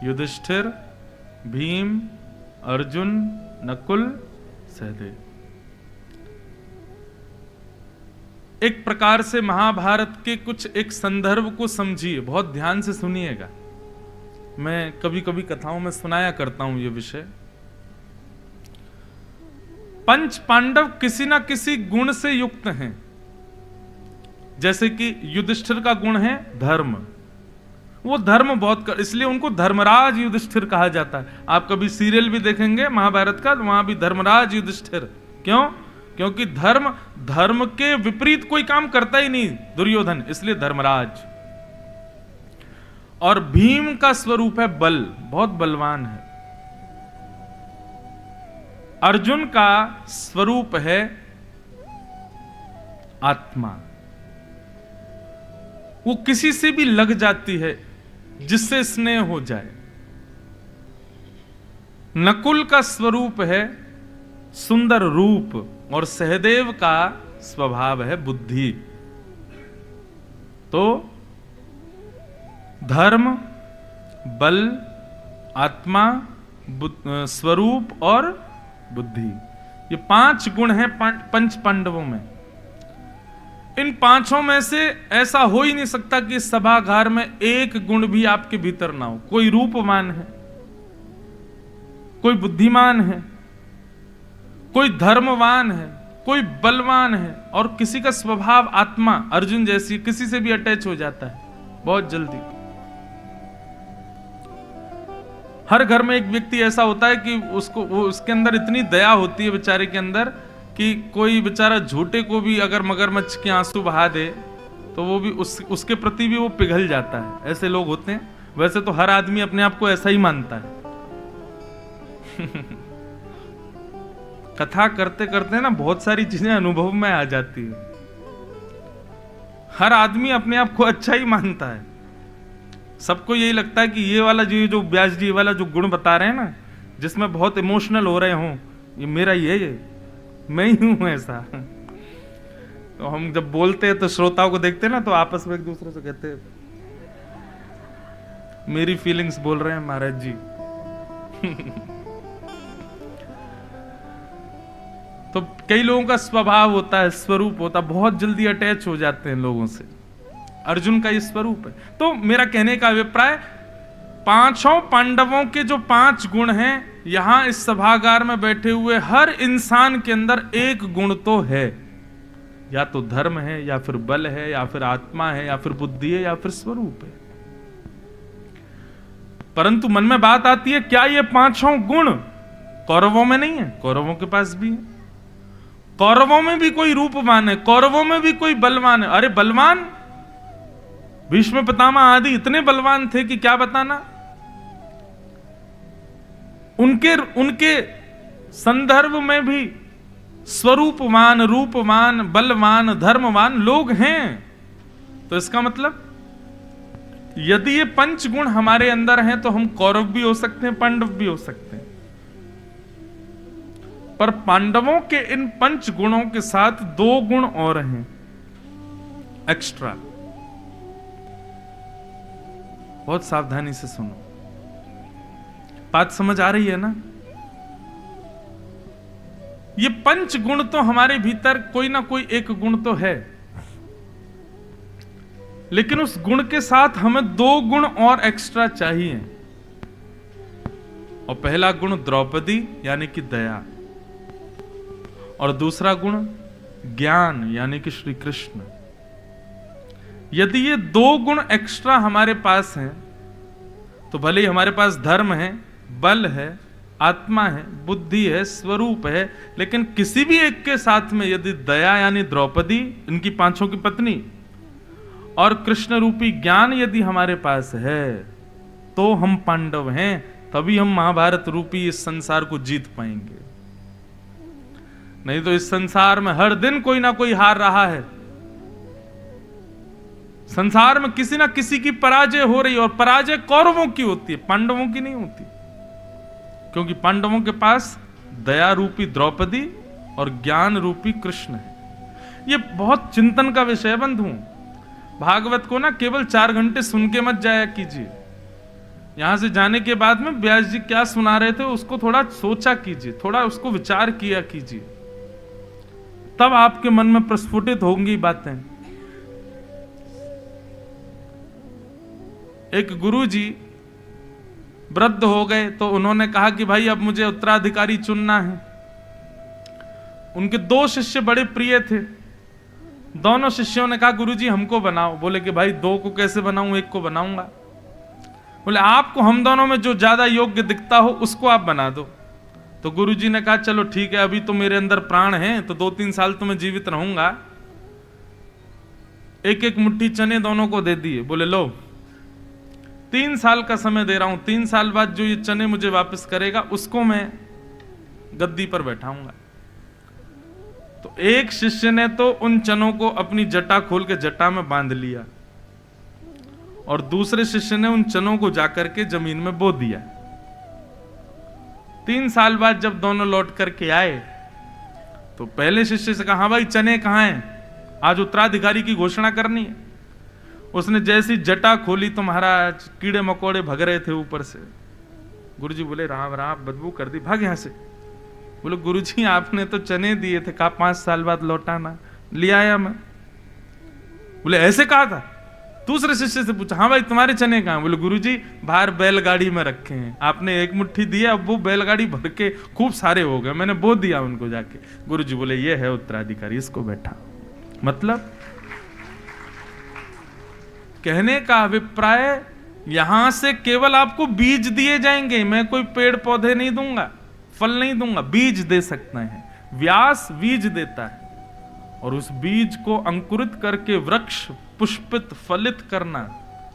[SPEAKER 1] युधिष्ठिर, भीम, अर्जुन, नकुल, सहदेव। एक प्रकार से महाभारत के कुछ एक संदर्भ को समझिए, बहुत ध्यान से सुनिएगा। मैं कभी कभी कथाओं में सुनाया करता हूं ये विषय। 5 पांडव किसी ना किसी गुण से युक्त हैं। जैसे कि युधिष्ठिर का गुण है धर्म, वो धर्म बहुत इसलिए उनको धर्मराज युधिष्ठिर कहा जाता है। आप कभी सीरियल भी देखेंगे महाभारत का, वहां भी धर्मराज युधिष्ठिर। क्यों? क्योंकि धर्म के विपरीत कोई काम करता ही नहीं दुर्योधन, इसलिए धर्मराज। और भीम का स्वरूप है बल, बहुत बलवान है। अर्जुन का स्वरूप है आत्मा, वो किसी से भी लग जाती है जिससे स्नेह हो जाए। नकुल का स्वरूप है सुंदर रूप, और सहदेव का स्वभाव है बुद्धि। तो धर्म, बल, आत्मा, स्वरूप और बुद्धि, ये 5 गुण हैं 5 पांडवों में। इन 5 में से ऐसा हो ही नहीं सकता कि सभागार में एक गुण भी आपके भीतर ना हो। कोई रूपवान है, कोई बुद्धिमान है, कोई धर्मवान है, कोई बलवान है, और किसी का स्वभाव आत्मा अर्जुन जैसी किसी से भी अटैच हो जाता है बहुत जल्दी। हर घर में एक व्यक्ति ऐसा होता है कि उसके अंदर इतनी दया होती है बेचारे के अंदर कि कोई बेचारा झूठे को भी अगर मगरमच्छ के आंसू बहा दे तो वो भी उसके प्रति भी वो पिघल जाता है। ऐसे लोग होते हैं। वैसे तो हर आदमी अपने आप को ऐसा ही मानता है कथा करते करते ना बहुत सारी चीजें अनुभव में आ जाती है। हर आदमी अपने आप को अच्छा ही मानता है, सबको यही लगता है कि ये वाला जो व्यास जी वाला जो गुण बता रहे हैं ना, जिसमें बहुत इमोशनल हो रहे हों, ये मेरा ये मैं ही हूं ऐसा। तो हम जब बोलते हैं तो श्रोताओं को देखते हैं ना, तो आपस में एक दूसरे से कहते हैं मेरी फीलिंग्स बोल रहे हैं महाराज जी। तो कई लोगों का स्वभाव होता है, स्वरूप होता है, बहुत जल्दी अटैच हो जाते हैं लोगों से। अर्जुन का ये स्वरूप है। तो मेरा कहने का अभिप्राय, पांचों पांडवों के जो 5 गुण हैं, यहां इस सभागार में बैठे हुए हर इंसान के अंदर एक गुण तो है, या तो धर्म है, या फिर बल है, या फिर आत्मा है, या फिर बुद्धि है, या फिर स्वरूप है। परंतु मन में बात आती है, क्या ये 5 गुण कौरवों में नहीं है? कौरवों के पास भी है। कौरवों में भी कोई रूपवान है, कौरवों में भी कोई बलवान है। अरे बलवान, भीष्म पितामह आदि इतने बलवान थे कि क्या बताना। उनके संदर्भ में भी स्वरूपवान, रूपवान, बलवान, धर्मवान लोग हैं। तो इसका मतलब यदि ये 5 गुण हमारे अंदर हैं तो हम कौरव भी हो सकते हैं, पांडव भी हो सकते हैं। पर पांडवों के इन 5 गुणों के साथ 2 गुण और हैं एक्स्ट्रा। बहुत सावधानी से सुनो, बात समझ आ रही है ना? ये 5 गुण तो हमारे भीतर कोई ना कोई एक गुण तो है, लेकिन उस गुण के साथ हमें 2 गुण और एक्स्ट्रा चाहिए। और पहला गुण द्रौपदी यानी कि दया, और दूसरा गुण ज्ञान यानी कि श्री कृष्ण। यदि ये 2 गुण एक्स्ट्रा हमारे पास हैं, तो भले ही हमारे पास धर्म है, बल है, आत्मा है, बुद्धि है, स्वरूप है, लेकिन किसी भी एक के साथ में यदि दया यानी द्रौपदी, इनकी 5 की पत्नी, और कृष्ण रूपी ज्ञान यदि हमारे पास है, तो हम पांडव हैं। तभी हम महाभारत रूपी इस संसार को जीत पाएंगे। नहीं तो इस संसार में हर दिन कोई ना कोई हार रहा है। संसार में किसी ना किसी की पराजय हो रही है, और पराजय कौरवों की होती है, पांडवों की नहीं होती। क्योंकि पांडवों के पास दया रूपी द्रौपदी और ज्ञान रूपी कृष्ण है। ये बहुत चिंतन का विषय है बंधु। भागवत को ना केवल 4 घंटे सुन के मत जाया कीजिए। यहां से जाने के बाद में व्यास जी क्या सुना रहे थे उसको थोड़ा सोचा कीजिए, थोड़ा उसको विचार किया कीजिए, तब आपके मन में प्रस्फुटित होंगी बातें। एक गुरुजी वृद्ध हो गए, तो उन्होंने कहा कि भाई अब मुझे उत्तराधिकारी चुनना है। उनके 2 शिष्य बड़े प्रिय थे। दोनों शिष्यों ने कहा गुरुजी हमको बनाओ। बोले कि भाई 2 को कैसे बनाऊं, 1 को बनाऊंगा। बोले आपको हम दोनों में जो ज्यादा योग्य दिखता हो उसको आप बना दो। तो गुरुजी ने कहा चलो ठीक है, अभी तो मेरे अंदर प्राण हैं, तो 2-3 साल तो मैं जीवित रहूंगा। 1-1 मुट्ठी चने दोनों को दे दिए। बोले लो 3 साल का समय दे रहा हूं, 3 साल बाद जो ये चने मुझे वापस करेगा उसको मैं गद्दी पर बैठाऊंगा। तो एक शिष्य ने तो उन चनों को अपनी जटा खोल के जटा में बांध लिया, और दूसरे शिष्य ने उन चनों को जाकर के जमीन में बो दिया। 3 साल बाद जब दोनों लौट करके आए, तो पहले शिष्य से कहा हाँ भाई चने कहाँ हैं, आज उत्तराधिकारी की घोषणा करनी है। उसने जैसी जटा खोली तो महाराज कीड़े मकोड़े भग रहे थे ऊपर से। गुरुजी बोले राम राम, बदबू कर दी, भाग यहां से। बोले गुरुजी आपने तो चने दिए थे, कहा 5 साल बाद लौटाना, ले आया मैं। बोले ऐसे कहा था? दूसरे शिष्य से पूछा हाँ भाई तुम्हारे चने कहां? बोले गुरुजी बाहर बैलगाड़ी में रखे हैं, आपने 1 मुट्ठी दिया, अब वो बैलगाड़ी भर के खूब सारे हो गए, मैंने बो दिया उनको जाके। गुरुजी बोले ये है उत्तराधिकारी, इसको बैठा। मतलब कहने का अभिप्राय, यहां से केवल आपको बीज दिए जाएंगे, मैं कोई पेड़ पौधे नहीं दूंगा, फल नहीं दूंगा, बीज दे सकते हैं। व्यास बीज देता है, और उस बीज को अंकुरित करके वृक्ष पुष्पित फलित करना,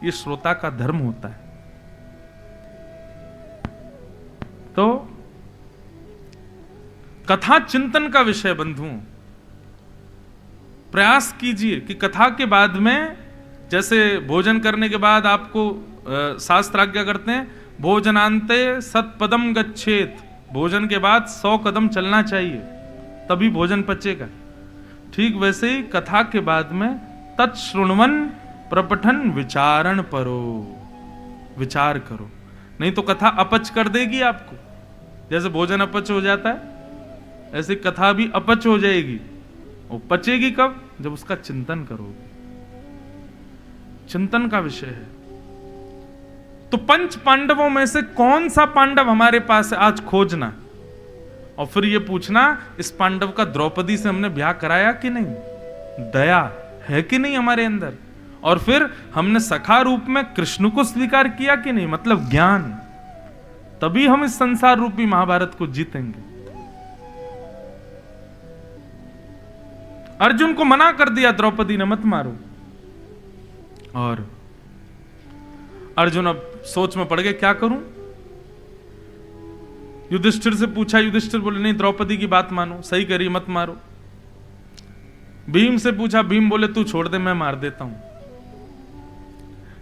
[SPEAKER 1] ये श्रोता का धर्म होता है। तो कथा चिंतन का विषय बंधुओं। प्रयास कीजिए कि कथा के बाद में, जैसे भोजन करने के बाद आपको शास्त्र आज्ञा करते हैं भोजनांते सत्पदम गच्छेत, भोजन के बाद 100 कदम चलना चाहिए तभी भोजन पचेगा। ठीक वैसे ही कथा के बाद में तत्श्रुण्वन प्रपठन विचारण परो, विचार करो, नहीं तो कथा अपच कर देगी आपको। जैसे भोजन अपच हो जाता है ऐसे कथा भी अपच हो जाएगी। और पचेगी कब? जब उसका चिंतन करोगे। चिंतन का विषय है। तो 5 पांडवों में से कौन सा पांडव हमारे पास है आज खोजना, और फिर यह पूछना इस पांडव का द्रौपदी से हमने ब्याह कराया कि नहीं, दया है कि नहीं हमारे अंदर, और फिर हमने सखा रूप में कृष्ण को स्वीकार किया कि नहीं, मतलब ज्ञान। तभी हम इस संसार रूपी महाभारत को जीतेंगे। अर्जुन को मना कर दिया द्रौपदी ने, मत मारो। और अर्जुन अब सोच में पड़ गए क्या करूं। युधिष्ठिर से पूछा, युधिष्ठिर बोले नहीं द्रौपदी की बात मानो, सही करी मत मारो। भीम से पूछा, भीम बोले तू छोड़ दे मैं मार देता हूं।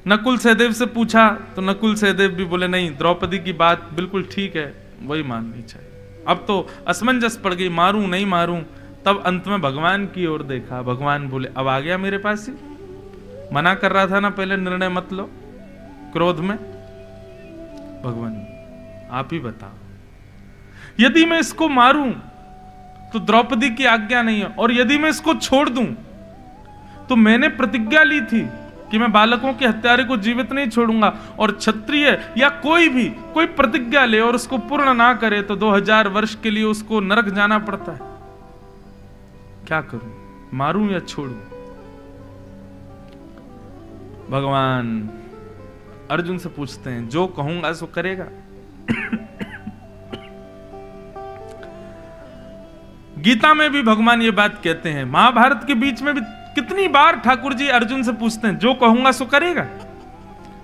[SPEAKER 1] नकुल सहदेव से पूछा तो नकुल सहदेव भी बोले नहीं द्रौपदी की बात बिल्कुल ठीक है, वही माननी चाहिए। अब तो असमंजस पड़ गई, मारूं नहीं मारूं। तब अंत में भगवान की ओर देखा, भगवान बोले अब आ गया मेरे पास ही, मना कर रहा था ना पहले निर्णय मत लो क्रोध में। भगवान आप ही बताओ, यदि मैं इसको मारूं तो द्रौपदी की आज्ञा नहीं है, और यदि मैं इसको छोड़ दूं तो मैंने प्रतिज्ञा ली थी कि मैं बालकों के हत्यारे को जीवित नहीं छोड़ूंगा, और क्षत्रिय या कोई भी कोई प्रतिज्ञा ले और उसको पूर्ण ना करे तो 2000 वर्ष के लिए उसको नरक जाना पड़ता है। क्या करूं, मारूं या छोड़ूं? भगवान अर्जुन से पूछते हैं जो कहूंगा सो करेगा। गीता में भी भगवान ये बात कहते हैं, महाभारत के बीच में भी कितनी बार ठाकुर जी अर्जुन से पूछते हैं जो कहूंगा सो करेगा।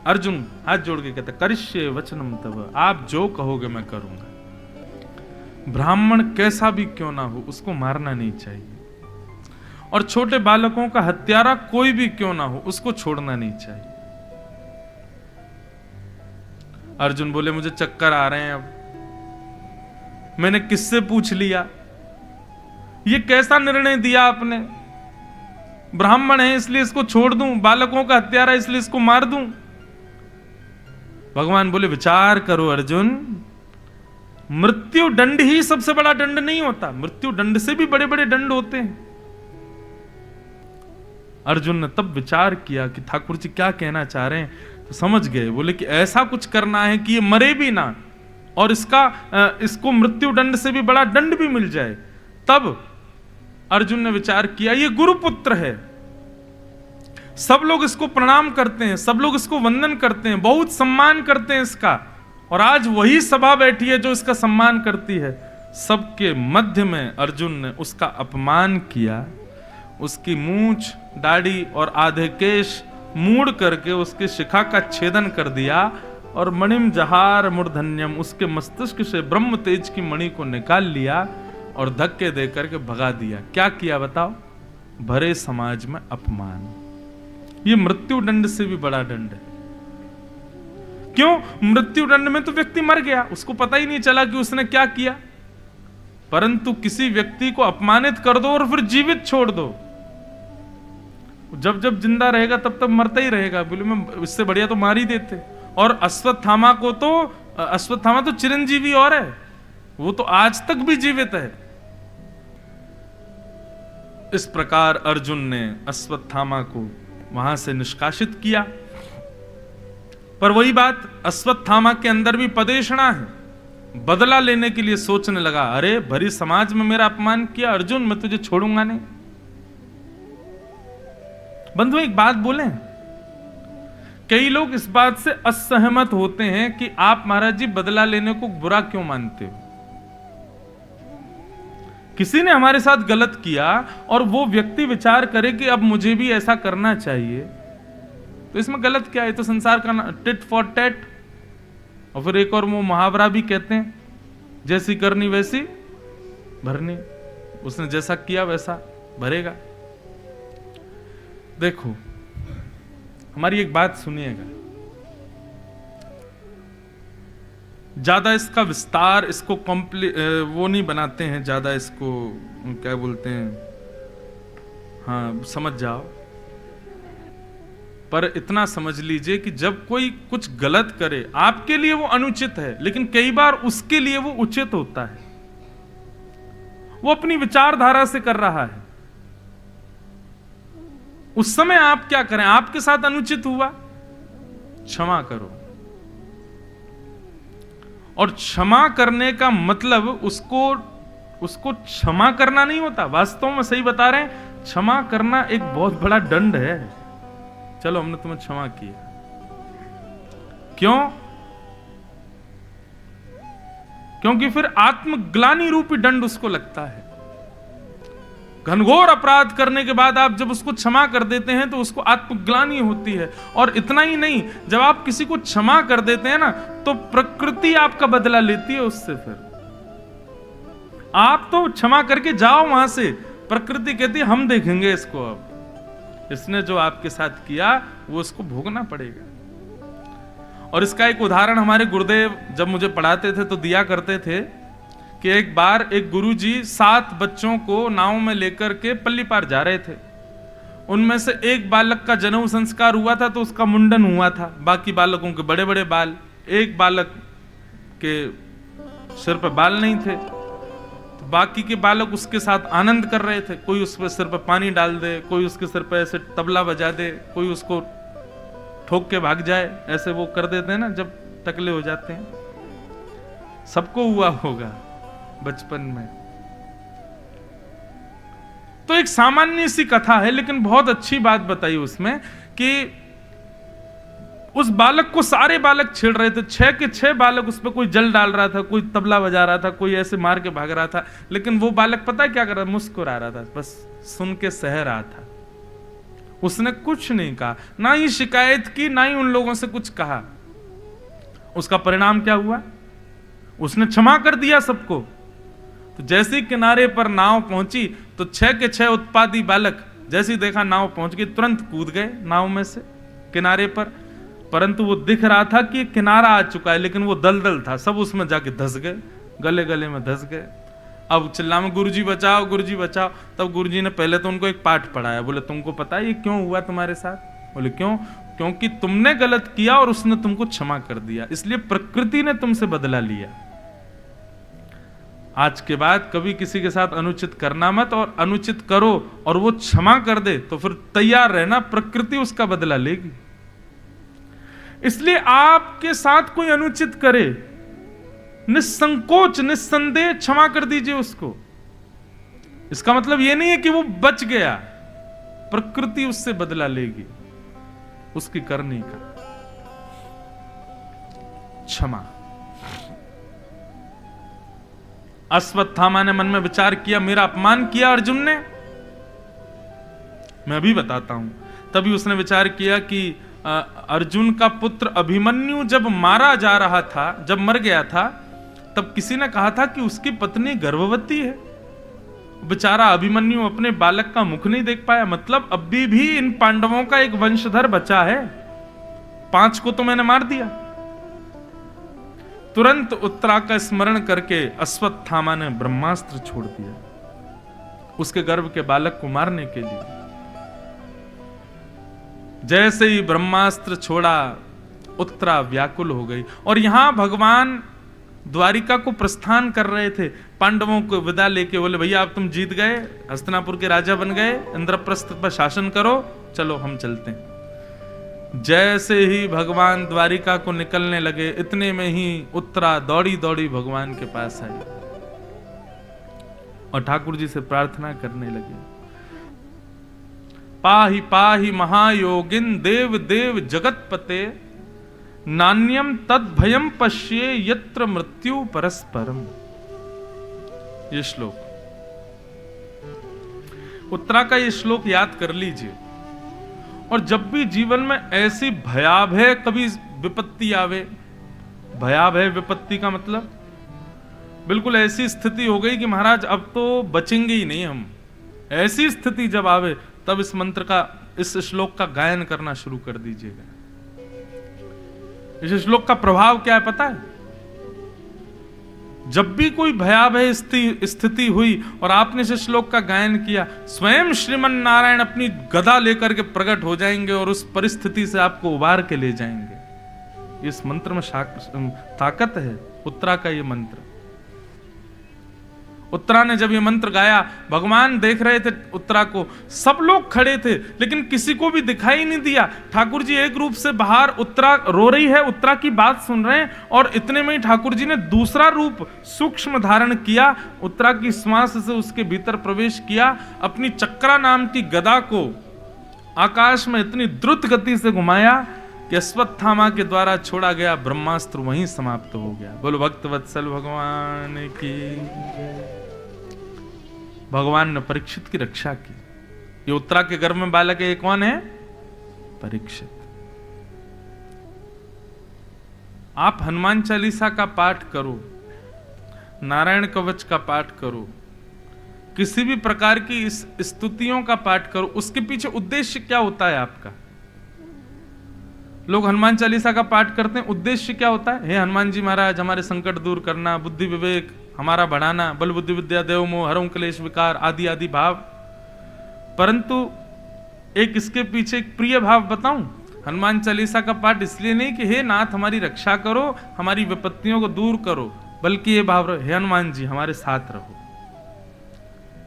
[SPEAKER 1] अर्जुन हाथ जोड़ के कहते करिष्ये वचनम तव, आप जो कहोगे मैं करूंगा। ब्राह्मण कैसा भी क्यों ना हो उसको मारना नहीं चाहिए, और छोटे बालकों का हत्यारा कोई भी क्यों ना हो उसको छोड़ना नहीं चाहिए। अर्जुन बोले मुझे चक्कर आ रहे हैं, अब मैंने किससे पूछ लिया, ये कैसा निर्णय दिया आपने। ब्राह्मण है इसलिए इसको छोड़ दूं, बालकों का हत्यारा इसलिए इसको मार दूं। भगवान बोले विचार करो अर्जुन, मृत्यु दंड ही सबसे बड़ा दंड नहीं होता, मृत्यु दंड से भी बड़े बड़े दंड होते हैं। अर्जुन ने तब विचार किया कि ठाकुर जी क्या कहना चाह रहे हैं, तो समझ गए। बोले कि ऐसा कुछ करना है कि ये मरे भी ना, और इसको मृत्यु दंड से भी बड़ा दंड भी मिल जाए। तब अर्जुन ने विचार किया ये गुरुपुत्र है, सब लोग इसको प्रणाम करते हैं, सब लोग इसको वंदन करते हैं, बहुत सम्मान करते हैं इसका, और आज वही सभा बैठी है जो इसका सम्मान करती है। सबके मध्य में अर्जुन ने उसका अपमान किया, उसकी मूंछ दाढ़ी और आधे केश मूड़ करके उसके शिखा का छेदन कर दिया, और मणिम जहार मूर्धन्यम, उसके मस्तिष्क से ब्रह्म तेज की मणि को निकाल लिया और धक्के दे करके भगा दिया। क्या किया बताओ? भरे समाज में अपमान। ये मृत्यु दंड से भी बड़ा दंड है। क्यों? मृत्यु दंड में तो व्यक्ति मर गया, उसको पता ही नहीं चला कि उसने क्या किया, परंतु किसी व्यक्ति को अपमानित कर दो और फिर जीवित छोड़ दो, जब जब जिंदा रहेगा तब तब मरता ही रहेगा। बोले मैं इससे बढ़िया तो मार ही देते। और अश्वत्थामा तो चिरंजीवी और है, वो तो आज तक भी जीवित है। इस प्रकार अर्जुन ने अश्वत्थामा को वहां से निष्कासित किया। पर वही बात, अश्वत्थामा के अंदर भी पदेशना है। बदला लेने के लिए सोचने लगा, अरे भरी समाज में मेरा अपमान किया अर्जुन, मैं तुझे छोड़ूंगा नहीं। बंधु एक बात बोलें, कई लोग इस बात से असहमत होते हैं कि आप महाराज जी बदला लेने को बुरा क्यों मानते हो। किसी ने हमारे साथ गलत किया और वो व्यक्ति विचार करे कि अब मुझे भी ऐसा करना चाहिए, तो इसमें गलत क्या है? तो संसार का टिट फॉर टैट। और फिर एक और वो मुहावरा भी कहते हैं, जैसी करनी वैसी भरनी, उसने जैसा किया वैसा भरेगा। देखो हमारी एक बात सुनिएगा, ज्यादा इसका विस्तार, इसको वो नहीं बनाते हैं ज्यादा, इसको क्या बोलते हैं, हाँ समझ जाओ। पर इतना समझ लीजिए कि जब कोई कुछ गलत करे, आपके लिए वो अनुचित है, लेकिन कई बार उसके लिए वो उचित होता है। वो अपनी विचारधारा से कर रहा है, उस समय आप क्या करें? आपके साथ अनुचित हुआ, क्षमा करो। और क्षमा करने का मतलब उसको क्षमा करना नहीं होता। वास्तव में सही बता रहे हैं, क्षमा करना एक बहुत बड़ा दंड है। चलो हमने तुम्हें क्षमा किया, क्यों? क्योंकि फिर आत्मग्लानि रूपी दंड उसको लगता है। घनघोर अपराध करने के बाद आप जब उसको क्षमा कर देते हैं तो उसको आत्मग्लानि होती है। और इतना ही नहीं, जब आप किसी को क्षमा कर देते हैं ना, तो प्रकृति आपका बदला लेती है उससे। फिर आप तो क्षमा करके जाओ वहां से, प्रकृति कहती है हम देखेंगे इसको, अब इसने जो आपके साथ किया वो उसको भोगना पड़ेगा। और इसका एक उदाहरण हमारे गुरुदेव जब मुझे पढ़ाते थे तो दिया करते थे कि एक बार एक गुरुजी 7 बच्चों को नाव में लेकर के पल्ली पार जा रहे थे। उनमें से एक बालक का जनेऊ संस्कार हुआ था तो उसका मुंडन हुआ था, बाकी बालकों के बड़े बड़े बाल, एक बालक के सिर पर बाल नहीं थे, तो बाकी के बालक उसके साथ आनंद कर रहे थे। कोई उसके सिर पर पानी डाल दे, कोई उसके सिर पर ऐसे तबला बजा दे, कोई उसको ठोक के भाग जाए, ऐसे वो कर देते हैं ना जब टकले हो जाते हैं। सबको हुआ होगा बचपन में। तो एक सामान्य सी कथा है, लेकिन बहुत अच्छी बात बताई उसमें कि उस बालक को सारे बालक छेड़ रहे थे, 6 के 6 बालक उस पर, कोई जल डाल रहा था, कोई तबला बजा रहा था, कोई ऐसे मार के भाग रहा था, लेकिन वो बालक पता है क्या कर रहा था? मुस्कुरा रहा था, बस सुन के सह रहा था। उसने कुछ नहीं कहा, ना ही शिकायत की, ना ही उन लोगों से कुछ कहा। उसका परिणाम क्या हुआ? उसने क्षमा कर दिया सबको। तो जैसे ही किनारे पर नाव पहुंची तो 6 के 6 उत्पाती बालक जैसे ही देखा नाव पहुंच गई, तुरंत कूद गए नाव में से किनारे पर। परंतु वो दिख रहा था कि किनारा आ चुका है, लेकिन वो दलदल था, सब उसमें जाके धंस गए, गले गले में धंस गए। अब चिल्ला में गुरुजी बचाओ, गुरुजी बचाओ। तब गुरुजी ने पहले तो उनको एक पाठ पढ़ाया, बोले तुमको पता है ये क्यों हुआ तुम्हारे साथ? बोले क्यों? क्योंकि तुमने गलत किया और उसने तुमको क्षमा कर दिया, इसलिए प्रकृति ने तुमसे बदला लिया। आज के बाद कभी किसी के साथ अनुचित करना मत, और अनुचित करो और वो क्षमा कर दे तो फिर तैयार रहना, प्रकृति उसका बदला लेगी। इसलिए आपके साथ कोई अनुचित करे, निसंकोच निस्संदेह क्षमा कर दीजिए उसको। इसका मतलब यह नहीं है कि वो बच गया, प्रकृति उससे बदला लेगी उसकी करने का। क्षमा। अश्वत्थामा ने मन में विचार किया, मेरा अपमान किया अर्जुन ने, मैं अभी बताता हूं। तभी उसने विचार किया कि अर्जुन का पुत्र अभिमन्यु जब मारा जा रहा था, जब मर गया था, तब किसी ने कहा था कि उसकी पत्नी गर्भवती है। बेचारा अभिमन्यु अपने बालक का मुख नहीं देख पाया। मतलब अभी भी इन पांडवों का एक वंशधर बचा है, 5 को तो मैंने मार दिया। तुरंत उत्तरा का स्मरण करके अश्वत्थामा ने ब्रह्मास्त्र छोड़ दिया उसके गर्भ के बालक को मारने के लिए। जैसे ही ब्रह्मास्त्र छोड़ा, उत्तरा व्याकुल हो गई। और यहां भगवान द्वारिका को प्रस्थान कर रहे थे, पांडवों को विदा लेके बोले भैया अब तुम जीत गए, हस्तिनापुर के राजा बन गए, इंद्रप्रस्थ पर शासन करो, चलो हम चलते हैं। जैसे ही भगवान द्वारिका को निकलने लगे, इतने में ही उत्तरा दौड़ी दौड़ी भगवान के पास आई और ठाकुर जी से प्रार्थना करने लगे, पाहि पाहि महायोगिन देव देव जगतपते, नान्यम तद भयम पश्ये यत्र मृत्यु परस्परम। ये श्लोक, उत्तरा का ये श्लोक याद कर लीजिए। और जब भी जीवन में ऐसी भयावह कभी विपत्ति आवे, भयावह विपत्ति का मतलब बिल्कुल ऐसी स्थिति हो गई कि महाराज अब तो बचेंगे ही नहीं हम। ऐसी स्थिति जब आवे तब इस मंत्र का, इस श्लोक का गायन करना शुरू कर दीजिएगा। इस श्लोक का प्रभाव क्या है पता है? जब भी कोई भयावह स्थिति हुई और आपने इस श्लोक का गायन किया, स्वयं श्रीमन नारायण अपनी गदा लेकर के प्रकट हो जाएंगे और उस परिस्थिति से आपको उबार के ले जाएंगे। इस मंत्र में ताकत है, उत्तरा का ये मंत्र। उत्तरा ने जब ये मंत्र गाया, भगवान देख रहे थे उत्तरा को, सब लोग खड़े थे लेकिन किसी को भी दिखाई नहीं दिया। ठाकुर जी एक रूप से बाहर, उत्तरा रो रही है, उत्तरा की बात सुन रहे हैं, और इतने में ही ठाकुर जी ने दूसरा रूप सूक्ष्म धारण किया, उत्तरा की श्वास से उसके भीतर प्रवेश किया, अपनी चक्रा नाम की गदा को आकाश में इतनी द्रुत गति से घुमाया कि अश्वत्थामा के द्वारा छोड़ा गया ब्रह्मास्त्र वहीं समाप्त हो गया। बोलो भक्त वत्सल भगवान की। भगवान ने परीक्षित की रक्षा की। ये उत्तरा के गर्भ में बालक है, ये कौन है? परीक्षित। आप हनुमान चालीसा का पाठ करो, नारायण कवच का पाठ करो, किसी भी प्रकार की इस स्तुतियों का पाठ करो, उसके पीछे उद्देश्य क्या होता है आपका? लोग हनुमान चालीसा का पाठ करते हैं, उद्देश्य क्या होता है? हे हनुमान जी महाराज हमारे संकट दूर करना, बुद्धि विवेक हमारा बढ़ाना, बल बुद्धि विद्या देव मोह हरऊं क्लेश विकार आदि आदि भाव। परंतु एक इसके पीछे एक प्रिय भाव बताऊं, हनुमान चालीसा का पाठ इसलिए नहीं कि हे नाथ हमारी रक्षा करो, हमारी विपत्तियों को दूर करो, बल्कि ये भाव रहो, हे हनुमान जी हमारे साथ रहो।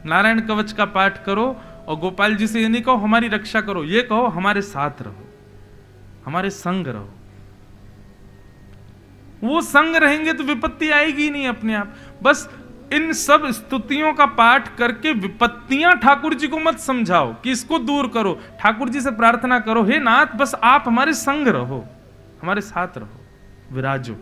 [SPEAKER 1] नारायण कवच का पाठ करो और गोपाल जी से ये नहीं कहो हमारी रक्षा करो, ये कहो हमारे साथ रहो, हमारे संग रहो। वो संग रहेंगे तो विपत्ति आएगी नहीं अपने आप। बस इन सब स्तुतियों का पाठ करके विपत्तियां ठाकुर जी को मत समझाओ कि इसको दूर करो, ठाकुर जी से प्रार्थना करो, हे नाथ बस आप हमारे संग रहो, हमारे साथ रहो, विराजो,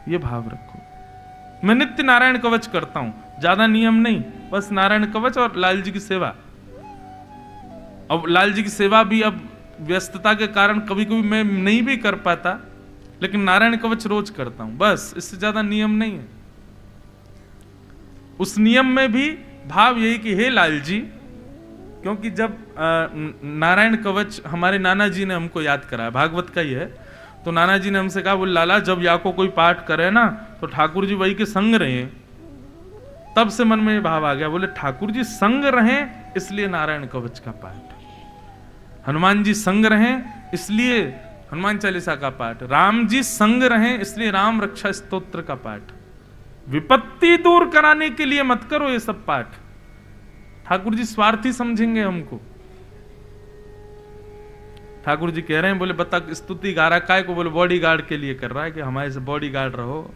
[SPEAKER 1] ये भाव रखो। मैं नित्य नारायण कवच करता हूं, ज्यादा नियम नहीं, बस नारायण कवच और लाल जी की सेवा। अब लाल जी की सेवा भी अब व्यस्तता के कारण कभी कभी मैं नहीं भी कर पाता, लेकिन नारायण कवच रोज करता हूं, बस इससे ज्यादा नियम नहीं है। उस नियम में भी भाव यही कि हे लाल जी, क्योंकि जब नारायण कवच हमारे नाना जी ने हमको याद कराया, भागवत का ही है, तो नाना जी ने हमसे कहा बोले लाला जब या को कोई पाठ करे ना तो ठाकुर जी वही के संग रहे। तब से मन में ये भाव आ गया, बोले ठाकुर जी संग रहें इसलिए नारायण कवच का पाठ, हनुमान जी संग रहें इसलिए हनुमान चालीसा का पाठ, राम जी संग रहें इसलिए राम रक्षा स्तोत्र का पाठ। विपत्ति दूर कराने के लिए मत करो ये सब पाठ, ठाकुर जी स्वार्थी समझेंगे हमको। ठाकुर जी कह रहे हैं, बोले बता स्तुति गा रहा काय को? बोले बॉडी गार्ड के लिए कर रहा है कि हमारे से बॉडी गार्ड रहो,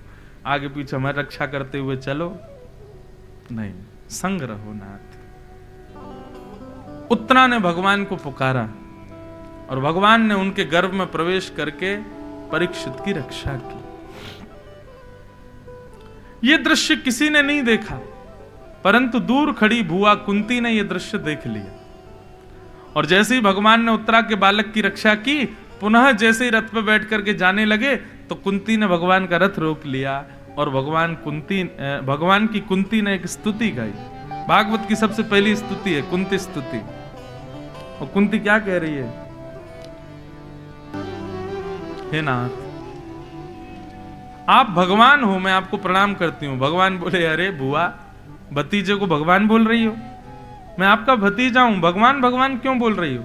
[SPEAKER 1] आगे पीछे हमारी रक्षा करते हुए चलो। नहीं, संग रहो नाथ। उत्तरा ने भगवान को पुकारा और भगवान ने उनके गर्भ में प्रवेश करके परीक्षित की रक्षा की। यह दृश्य किसी ने नहीं देखा, परंतु दूर खड़ी भुआ कुंती ने यह दृश्य देख लिया। और जैसे ही भगवान ने उत्तरा के बालक की रक्षा की, पुनः जैसे ही रथ पर बैठ करके जाने लगे तो कुंती ने भगवान का रथ रोक लिया और भगवान की कुंती ने एक स्तुति गाई। भागवत की सबसे पहली स्तुति है कुंती स्तुति। और कुंती क्या कह रही है? हे नाथ आप भगवान हो, मैं आपको प्रणाम करती हूं। भगवान बोले अरे बुआ, भतीजे को भगवान बोल रही हो? मैं आपका भतीजा हूं, भगवान भगवान क्यों बोल रही हो?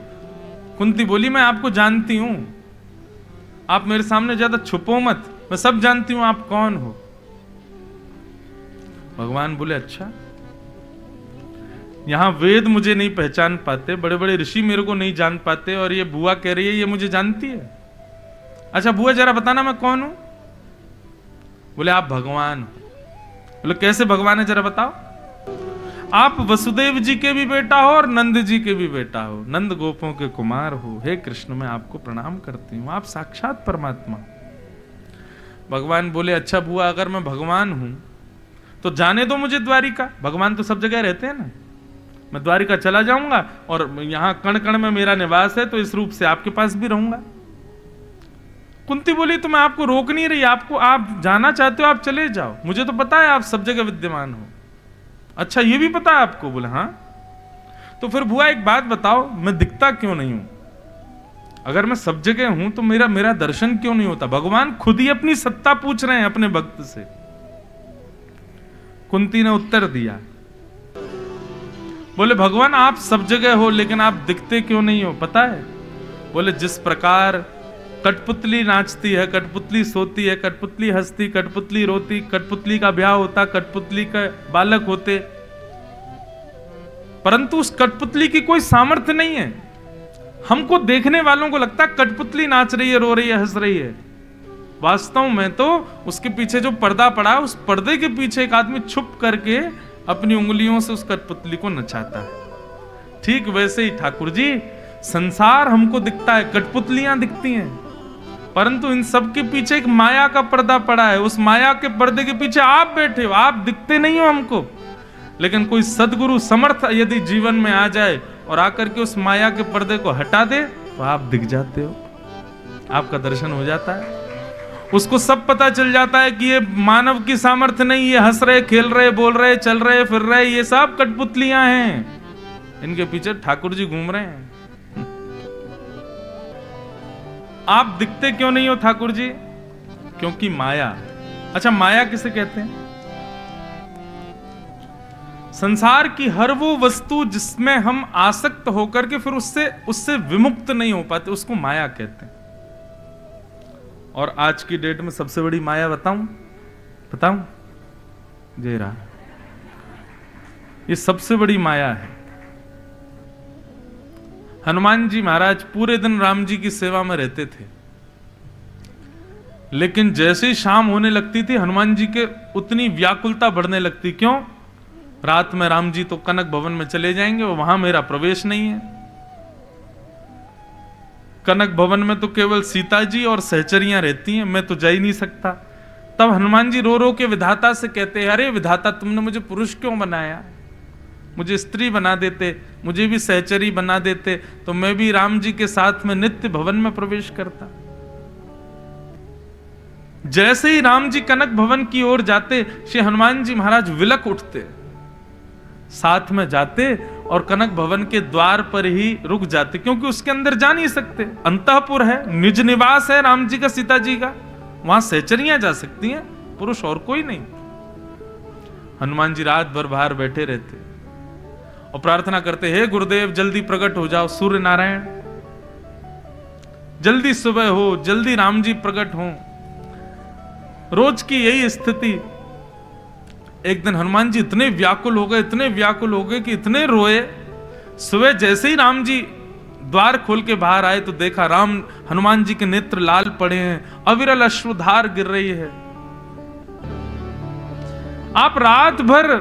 [SPEAKER 1] कुंती बोली मैं आपको जानती हूं, आप मेरे सामने ज्यादा छुपो मत, मैं सब जानती हूं आप कौन हो। भगवान बोले अच्छा, यहां वेद मुझे नहीं पहचान पाते, बड़े बड़े ऋषि मेरे को नहीं जान पाते, और ये बुआ कह रही है ये मुझे जानती है। अच्छा बुआ जरा बताना मैं कौन हूं? बोले आप भगवान हो। बोले कैसे भगवान है जरा बताओ? आप वसुदेव जी के भी बेटा हो और नंद जी के भी बेटा हो, नंद गोपों के कुमार हो। हे कृष्ण मैं आपको प्रणाम करती हूं, आप साक्षात परमात्मा। भगवान बोले अच्छा बुआ अगर मैं भगवान हूं तो जाने दो मुझे द्वारिका, भगवान तो सब जगह रहते हैं ना, मैं द्वारिका चला जाऊंगा और यहां कण कण में मेरा निवास है, तो इस रूप से आपके पास भी रहूंगा। कुंती बोली तो मैं आपको रोक नहीं रही, आपको, आप जाना चाहते हो आप चले जाओ, मुझे तो पता है आप सब जगह विद्यमान हो। अच्छा ये भी पता है आपको? बोले हाँ। तो फिर बुआ एक बात बताओ, मैं दिखता क्यों नहीं हूं? अगर मैं सब जगह हूं तो मेरा दर्शन क्यों नहीं होता? भगवान खुद ही अपनी सत्ता पूछ रहे हैं अपने भक्त से। कुंती ने उत्तर दिया, बोले भगवान आप सब जगह हो लेकिन आप दिखते क्यों नहीं हो पता है? बोले जिस प्रकार कठपुतली नाचती है, कठपुतली सोती है, कठपुतली हंसती, कठपुतली रोती, कठपुतली का ब्याह होता, कठपुतली के बालक होते, परंतु उस कठपुतली की कोई सामर्थ्य नहीं है। हमको देखने वालों को लगता है कठपुतली नाच रही है, रो रही है, हंस रही है। वास्तव में तो उसके पीछे जो पर्दा पड़ा, उस पर्दे के पीछे एक आदमी छुप करके अपनी उंगलियों से उस कठपुतली को नचाता है। ठीक वैसे ही ठाकुर जी, संसार हमको दिखता है, कठपुतलियां दिखती हैं, परंतु इन सब के पीछे एक माया का पर्दा पड़ा है। उस माया के पर्दे के पीछे आप बैठे हो, आप दिखते नहीं हो हमको। लेकिन कोई सदगुरु समर्थ यदि जीवन में आ जाए और आकर के उस माया के पर्दे को हटा दे तो आप दिख जाते हो, आपका दर्शन हो जाता है। उसको सब पता चल जाता है कि ये मानव की सामर्थ्य नहीं, ये हंस रहे, खेल रहे, बोल रहे, चल रहे, फिर रहे, ये सब कठपुतलियां हैं, इनके पीछे ठाकुर जी घूम रहे हैं। आप दिखते क्यों नहीं हो ठाकुर जी? क्योंकि माया। अच्छा माया किसे कहते हैं? संसार की हर वो वस्तु जिसमें हम आसक्त होकर के फिर उससे विमुक्त नहीं हो पाते, उसको माया कहते हैं। और आज की डेट में सबसे बड़ी माया बताऊं? ये रहा, ये सबसे बड़ी माया है। हनुमान जी महाराज पूरे दिन राम जी की सेवा में रहते थे, लेकिन जैसे ही शाम होने लगती थी हनुमान जी के उतनी व्याकुलता बढ़ने लगती। क्यों? रात में राम जी तो कनक भवन में चले जाएंगे, वहां मेरा प्रवेश नहीं है। कनक भवन में तो केवल सीता जी और सहचरियां रहती हैं, मैं तो जा ही नहीं सकता। तब हनुमान जी रो रो के विधाता से कहते हैं, अरे विधाता तुमने मुझे पुरुष क्यों बनाया? मुझे स्त्री बना देते, मुझे भी सहचरी बना देते, तो मैं भी राम जी के साथ में नित्य भवन में प्रवेश करता। जैसे ही राम जी कनक भवन की ओर जाते, श्री हनुमान जी महाराज विलक उठते, साथ में जाते और कनक भवन के द्वार पर ही रुक जाते, क्योंकि उसके अंदर जा नहीं सकते। अंतःपुर है, निज निवास है राम जी का, सीता जी का, वहां सहचरियां जा सकती हैं, पुरुष और कोई नहीं। हनुमान जी रात भर बाहर बैठे रहते और प्रार्थना करते, हे गुरुदेव जल्दी प्रकट हो जाओ, सूर्य नारायण जल्दी सुबह हो, जल्दी राम जी प्रकट हो। रोज की यही स्थिति। एक दिन हनुमान जी इतने व्याकुल हो गए कि इतने रोए। सुबह जैसे ही राम जी द्वार खोल के बाहर आए तो देखा हनुमान जी के नेत्र लाल पड़े हैं, अविरल अश्रुधार गिर रही है। आप रात भर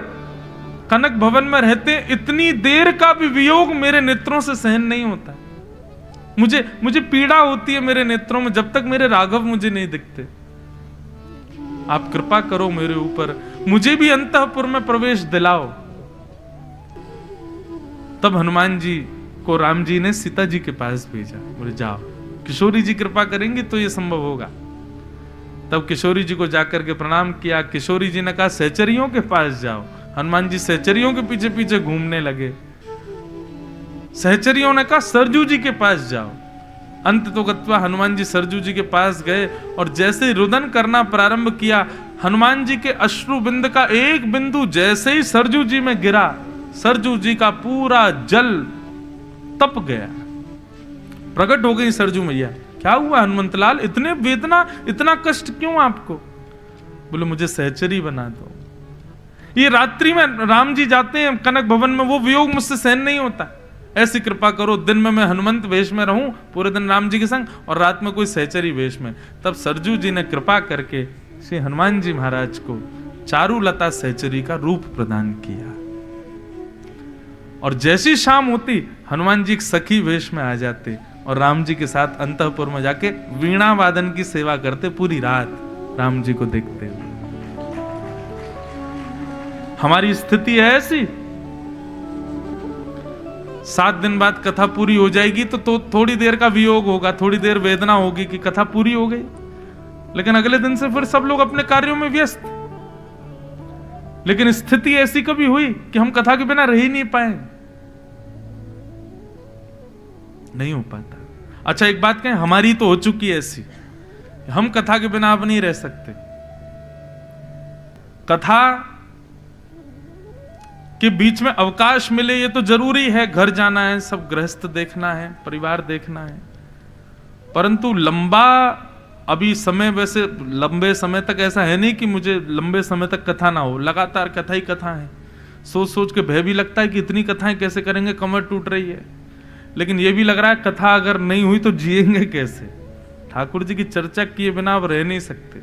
[SPEAKER 1] कनक भवन में रहते, इतनी देर का भी वियोग मेरे नेत्रों से सहन नहीं होता। मुझे पीड़ा होती है मेरे नेत्रों में जब तक मेरे राघव मुझे नहीं दिखते। आप कृपा करो मेरे ऊपर, मुझे भी अंतःपुर में प्रवेश दिलाओ। तब हनुमान जी को राम जी ने सीता जी के पास भेजा, बोले जाओ, किशोरी जी कृपा करेंगी तो ये संभव होगा। तब किशोरी जी को जाकर के प्रणाम किया। किशोरी जी ने कहा सहचरियों के पास जाओ। हनुमान जी सहचरियों के पीछे पीछे घूमने लगे। सहचरियों ने कहा सरजू जी के पास जाओ। अंत तो गत्वा हनुमान जी सरजू जी के पास गए और जैसे ही रुदन करना प्रारंभ किया, हनुमान जी के अश्रु बिंद का एक बिंदु जैसे ही सरजू जी में गिरा, सरजू जी का पूरा जल तप गया, प्रकट हो गई सरजू मैया। क्या हुआ हनुमंतलाल, इतने वेदना, इतना कष्ट क्यों आपको? बोले मुझे सहचरी बना दो। ये रात्रि में राम जी जाते हैं कनक भवन में, वो वियोग मुझसे सहन नहीं होता। ऐसी कृपा करो दिन में मैं हनुमंत वेश में रहूं पूरे दिन राम जी के संग, और रात में कोई सहचरी वेश में। तब सरजू जी ने कृपा करके श्री हनुमान जी महाराज को चारुलता सहचरी का रूप प्रदान किया। और जैसी शाम होती हनुमान जी एक सखी वेश में आ जाते और राम जी के साथ अंतःपुर में जाके वीणा वादन की सेवा करते पूरी रात राम जी को देखते हुए। हमारी स्थिति है ऐसी। 7 दिन बाद कथा पूरी हो जाएगी तो थोड़ी देर का वियोग होगा, थोड़ी देर वेदना होगी कि कथा पूरी हो गई, लेकिन अगले दिन से फिर सब लोग अपने कार्यों में व्यस्त। लेकिन स्थिति ऐसी कभी हुई कि हम कथा के बिना रह ही नहीं पाए? नहीं हो पाता। अच्छा एक बात कहें, हमारी तो हो चुकी है ऐसी, हम कथा के बिना अब नहीं रह सकते। कथा के बीच में अवकाश मिले ये तो जरूरी है, घर जाना है, सब गृहस्थ देखना है, परिवार देखना है, परंतु लंबा अभी समय, वैसे लंबे समय तक ऐसा है नहीं कि मुझे लंबे समय तक कथा ना हो, लगातार कथा ही कथा है। सोच सोच के भय भी लगता है कि इतनी कथाएं कैसे करेंगे, कमर टूट रही है। लेकिन यह भी लग रहा है कथा अगर नहीं हुई तो जिएंगे कैसे? ठाकुर जी की चर्चा किए बिना अब रह नहीं सकते।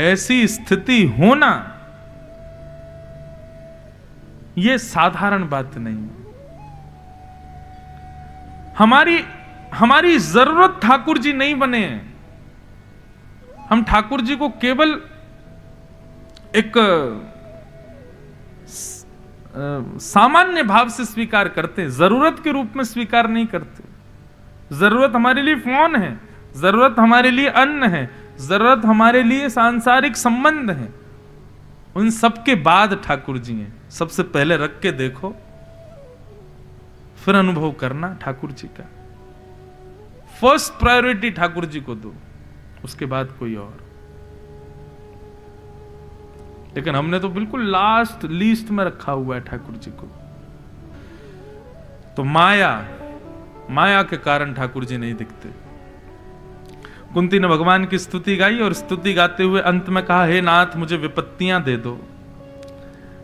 [SPEAKER 1] ऐसी स्थिति होना यह साधारण बात नहीं है। हमारी जरूरत ठाकुर जी नहीं बने हैं। हम ठाकुर जी को केवल एक सामान्य भाव से स्वीकार करते हैं, जरूरत के रूप में स्वीकार नहीं करते। जरूरत हमारे लिए फोन है, जरूरत हमारे लिए अन्न है, जरूरत हमारे लिए सांसारिक संबंध है। उन सब के बाद ठाकुर जी हैं। सबसे पहले रख के देखो, फिर अनुभव करना ठाकुर जी का। फर्स्ट प्रायोरिटी ठाकुर जी को दो, उसके बाद कोई और। लेकिन हमने तो बिल्कुल लास्ट लीस्ट में रखा हुआ है ठाकुर जी को। तो माया के कारण ठाकुर जी नहीं दिखते। कुंती ने भगवान की स्तुति गाई और स्तुति गाते हुए अंत में कहा, हे नाथ मुझे विपत्तियां दे दो।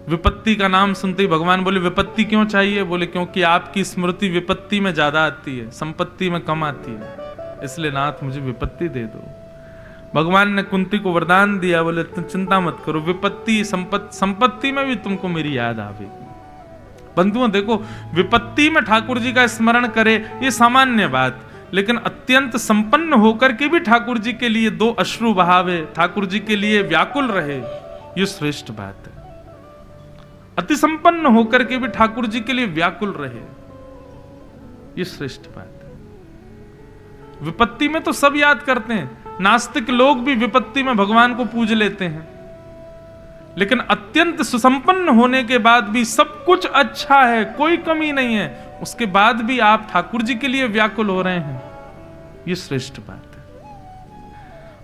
[SPEAKER 1] विपत्ति का नाम सुनते ही भगवान बोले, विपत्ति क्यों चाहिए? बोले क्योंकि आपकी स्मृति विपत्ति में ज्यादा आती है, संपत्ति में कम आती है, इसलिए नाथ मुझे विपत्ति दे दो। भगवान ने कुंती को वरदान दिया, बोले तुम चिंता मत करो, विपत्ति संपत्ति में भी तुमको मेरी याद आवेगी। बंधुओं देखो, विपत्ति में ठाकुर जी का स्मरण करे ये सामान्य बात, लेकिन अत्यंत संपन्न होकर के भी ठाकुर जी के लिए 2 अश्रु बहावे, ठाकुर जी के लिए व्याकुल रहे, ये श्रेष्ठ बात है। अति संपन्न होकर के भी ठाकुर जी के लिए व्याकुल रहे, ये श्रेष्ठ बात है। विपत्ति में तो सब याद करते हैं, नास्तिक लोग भी विपत्ति में भगवान को पूज लेते हैं, लेकिन अत्यंत सुसंपन्न होने के बाद भी सब कुछ अच्छा है, कोई कमी नहीं है, उसके बाद भी आप ठाकुर जी के लिए व्याकुल हो रहे हैं, ये श्रेष्ठ बात है।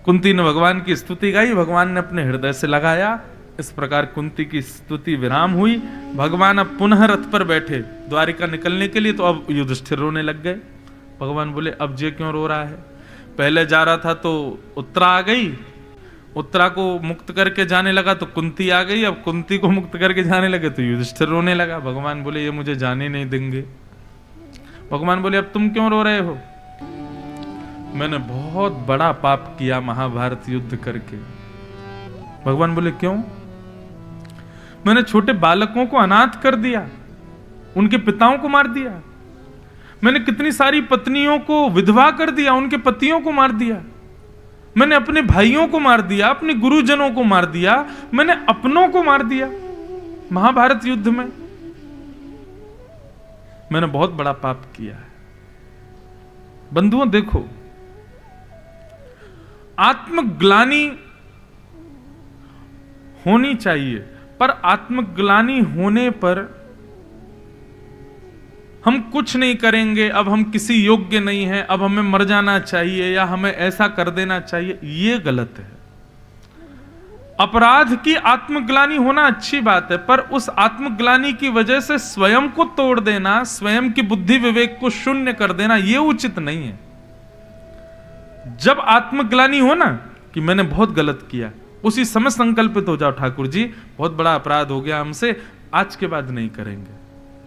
[SPEAKER 1] कुंती ने भगवान की स्तुति गाई, भगवान ने अपने हृदय से लगाया। इस प्रकार कुंती की स्तुति विराम हुई। भगवान अब पुनः रथ पर बैठे द्वारिका निकलने के लिए, तो अब युधिष्ठिर रोने लग गए। भगवान बोले, अब ये क्यों रो रहा है? पहले जा रहा था तो उत्तरा आ गई, उत्तरा को मुक्त करके जाने लगा तो कुंती आ गई, अब कुंती को मुक्त करके जाने लगे तो युधिष्ठिर रोने लगा। भगवान बोले, ये मुझे जाने नहीं देंगे। भगवान बोले, अब तुम क्यों रो रहे हो? मैंने बहुत बड़ा पाप किया महाभारत युद्ध करके। भगवान बोले, क्यों? मैंने छोटे बालकों को अनाथ कर दिया, उनके पिताओं को मार दिया, मैंने कितनी सारी पत्नियों को विधवा कर दिया, उनके पतियों को मार दिया, मैंने अपने भाइयों को मार दिया, अपने गुरुजनों को मार दिया, मैंने अपनों को मार दिया महाभारत युद्ध में। मैंने बहुत बड़ा पाप किया है। बंधुओं देखो, आत्मग्लानि होनी चाहिए, पर आत्मग्लानि होने पर हम कुछ नहीं करेंगे, अब हम किसी योग्य नहीं हैं, अब हमें मर जाना चाहिए या हमें ऐसा कर देना चाहिए, ये गलत है। अपराध की आत्मग्लानि होना अच्छी बात है, पर उस आत्मग्लानि की वजह से स्वयं को तोड़ देना, स्वयं की बुद्धि विवेक को शून्य कर देना, यह उचित नहीं है। जब आत्मग्लानि हो ना कि मैंने बहुत गलत किया, उसी समय संकल्पित हो जाओ, ठाकुर जी बहुत बड़ा अपराध हो गया हमसे, आज के बाद नहीं करेंगे,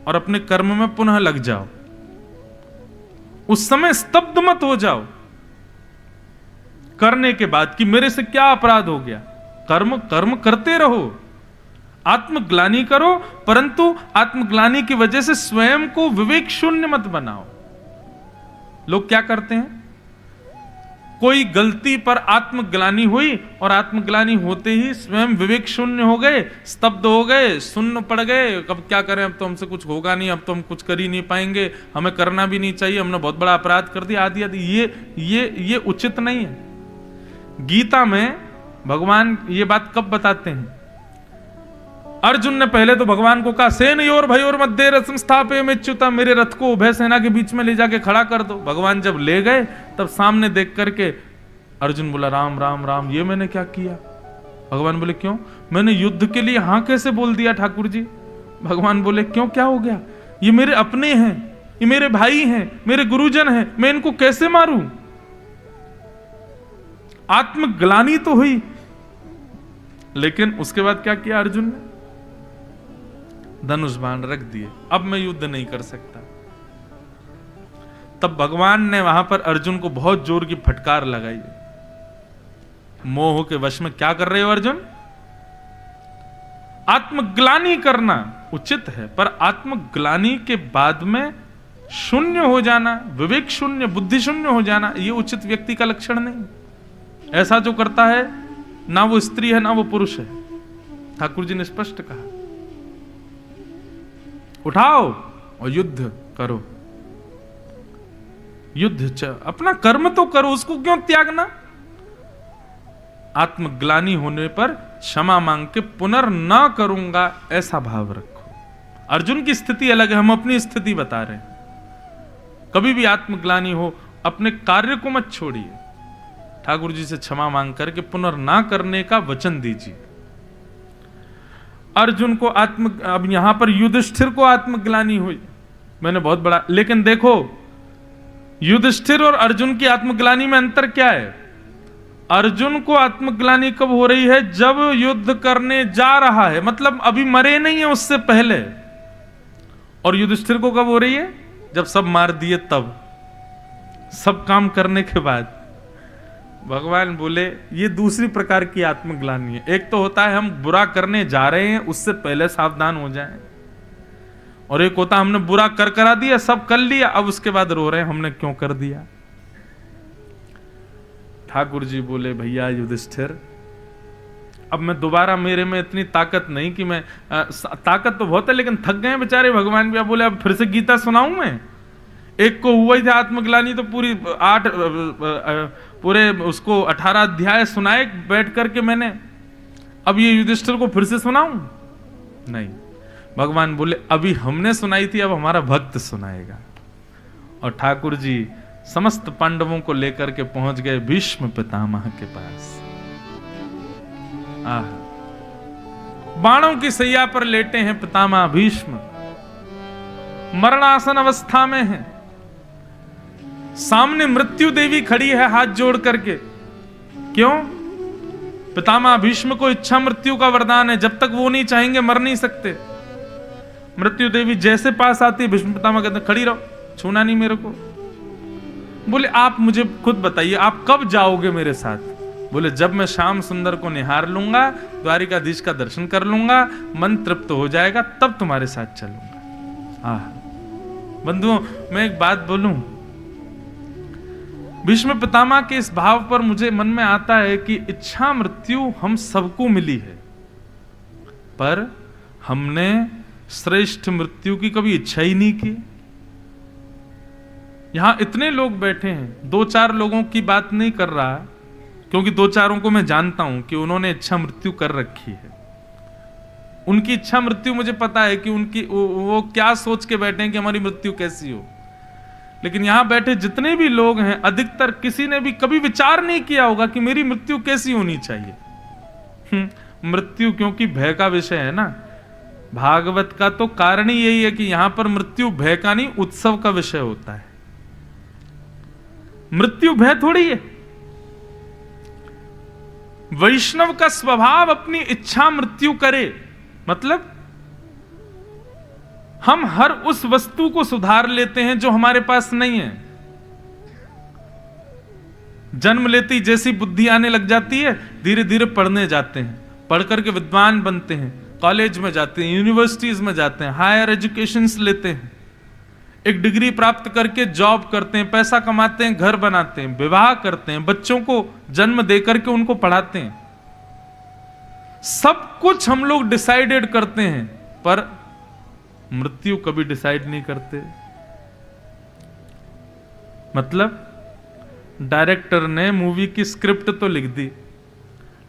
[SPEAKER 1] और अपने कर्म में पुनः लग जाओ। उस समय स्तब्ध मत हो जाओ करने के बाद कि मेरे से क्या अपराध हो गया। कर्म करते रहो, आत्मग्लानि करो, परंतु आत्मग्लानि की वजह से स्वयं को विवेक शून्य मत बनाओ। लोग क्या करते हैं, कोई गलती पर आत्मग्लानि हुई और आत्मग्लानि होते ही स्वयं विवेक शून्य हो गए, स्तब्ध हो गए, सुन्न पड़ गए, अब क्या करें, अब तो हमसे कुछ होगा नहीं, अब तो हम कुछ कर ही नहीं पाएंगे, हमें करना भी नहीं चाहिए, हमने बहुत बड़ा अपराध कर दिया, आदि आदि। ये उचित नहीं है। गीता में भगवान ये बात कब बताते हैं? अर्जुन ने पहले तो भगवान को कहा, सेनयोर भयोर मध्य रथम स्थापयमेच्युता, मेरे रथ को उभय सेना के बीच में ले जाके खड़ा कर दो। भगवान जब ले गए तब सामने देख करके अर्जुन बोला, राम राम राम, ये मैंने क्या किया? भगवान बोले, क्यों? मैंने युद्ध के लिए हां कैसे बोल दिया ठाकुर जी? भगवान बोले, क्यों, क्या हो गया? ये मेरे अपने हैं, ये मेरे भाई हैं, मेरे गुरुजन हैं, मैं इनको कैसे मारूं? आत्मग्लानि तो हुई, लेकिन उसके बाद क्या किया अर्जुन ने? धनुष बाण रख दिए, अब मैं युद्ध नहीं कर सकता। तब भगवान ने वहां पर अर्जुन को बहुत जोर की फटकार लगाई। मोह के वश में क्या कर रहे हो अर्जुन? आत्मग्लानि करना उचित है, पर आत्मग्लानि के बाद में शून्य हो जाना, विवेक शून्य, बुद्धि शून्य हो जाना, यह उचित व्यक्ति का लक्षण नहीं। ऐसा जो करता है, ना वो स्त्री है ना वो पुरुष है। ठाकुर जी ने स्पष्ट कहा, उठाओ और युद्ध करो। युद्ध अपना कर्म तो करो, उसको क्यों त्यागना? आत्मग्लानि होने पर क्षमा मांग के पुनर्न करूंगा, ऐसा भाव रखो। अर्जुन की स्थिति अलग है, हम अपनी स्थिति बता रहे हैं। कभी भी आत्मग्लानि हो, अपने कार्य को मत छोड़िए, ठाकुर जी से क्षमा मांग करके पुनर्न करने का वचन दीजिए। अर्जुन को अब यहां पर युधिष्ठिर को आत्मग्लानि हुई, मैंने बहुत बड़ा, लेकिन देखो युधिष्ठिर और अर्जुन की आत्मग्लानि में अंतर क्या है? अर्जुन को आत्मग्लानि कब हो रही है? जब युद्ध करने जा रहा है, मतलब अभी मरे नहीं है उससे पहले। और युधिष्ठिर को कब हो रही है? जब सब मार दिए, तब सब काम करने के बाद। भगवान बोले, ये दूसरी प्रकार की आत्मग्लानि है। एक तो होता है हम बुरा करने जा रहे हैं, उससे पहले सावधान हो जाएं, और एक होता हमने बुरा करा दिया, सब कर लिया, अब उसके बाद रो रहे हैं हमने क्यों कर दिया। ठाकुर जी बोले, भैया युधिष्ठिर, अब मैं दोबारा, मेरे में इतनी ताकत नहीं कि मैं, ताकत तो बहुत है लेकिन थक गए बेचारे। भगवान भी बोले, अब फिर से गीता सुनाऊं मैं? एक को हुआ ही था आत्मग्लानि, तो पूरे उसको 18 अध्याय सुनाए बैठ करके मैंने, अब ये युधिष्ठिर को फिर से सुनाऊं? नहीं। भगवान बोले, अभी हमने सुनाई थी, अब हमारा भक्त सुनाएगा। और ठाकुर जी समस्त पांडवों को लेकर के पहुंच गए भीष्म पितामह के पास। बाणों की सैया पर लेटे हैं पितामह भीष्म, मरणासन अवस्था में हैं। सामने मृत्यु देवी खड़ी है हाथ जोड़ करके। क्यों? पितामह भीष्म को इच्छा मृत्यु का वरदान है, जब तक वो नहीं चाहेंगे मर नहीं सकते। मृत्यु देवी जैसे पास आती है, भीष्म पितामह कहते हैं, खड़ी रहो, छूना नहीं मेरे को। बोले, आप मुझे खुद बताइए, आप कब जाओगे मेरे साथ? बोले, जब मैं श्याम सुंदर को निहार लूंगा, द्वारिकाधीश का दर्शन कर लूंगा, मन तृप्त हो जाएगा, तब तुम्हारे साथ चलूंगा। बंधुओं, मैं एक बात बोलूं, भीष्म पितामह के इस भाव पर मुझे मन में आता है कि इच्छा मृत्यु हम सबको मिली है, पर हमने श्रेष्ठ मृत्यु की कभी इच्छा ही नहीं की। यहां इतने लोग बैठे हैं, 2-4 लोगों की बात नहीं कर रहा, क्योंकि 2-4 को मैं जानता हूं कि उन्होंने इच्छा मृत्यु कर रखी है। उनकी इच्छा मृत्यु मुझे पता है कि उनकी वो क्या सोच के बैठे हैं कि हमारी मृत्यु कैसी हो। लेकिन यहां बैठे जितने भी लोग हैं, अधिकतर किसी ने भी कभी विचार नहीं किया होगा कि मेरी मृत्यु कैसी होनी चाहिए। मृत्यु क्योंकि भय का विषय है ना, भागवत का तो कारण ही यही है कि यहां पर मृत्यु भय का नहीं, उत्सव का विषय होता है। मृत्यु भय थोड़ी है। वैष्णव का स्वभाव अपनी इच्छा मृत्यु करे, मतलब हम हर उस वस्तु को सुधार लेते हैं जो हमारे पास नहीं है। जन्म लेती जैसी बुद्धि आने लग जाती है, धीरे धीरे पढ़ने जाते हैं, पढ़ करके विद्वान बनते हैं, कॉलेज में जाते हैं, यूनिवर्सिटीज में जाते हैं, हायर एजुकेशंस लेते हैं। एक डिग्री प्राप्त करके जॉब करते हैं, पैसा कमाते हैं, घर बनाते हैं, विवाह करते हैं, बच्चों को जन्म देकर के उनको पढ़ाते हैं। सब कुछ हम लोग डिसाइडेड करते हैं, पर मृत्यु कभी डिसाइड नहीं करते। मतलब डायरेक्टर ने मूवी की स्क्रिप्ट तो लिख दी,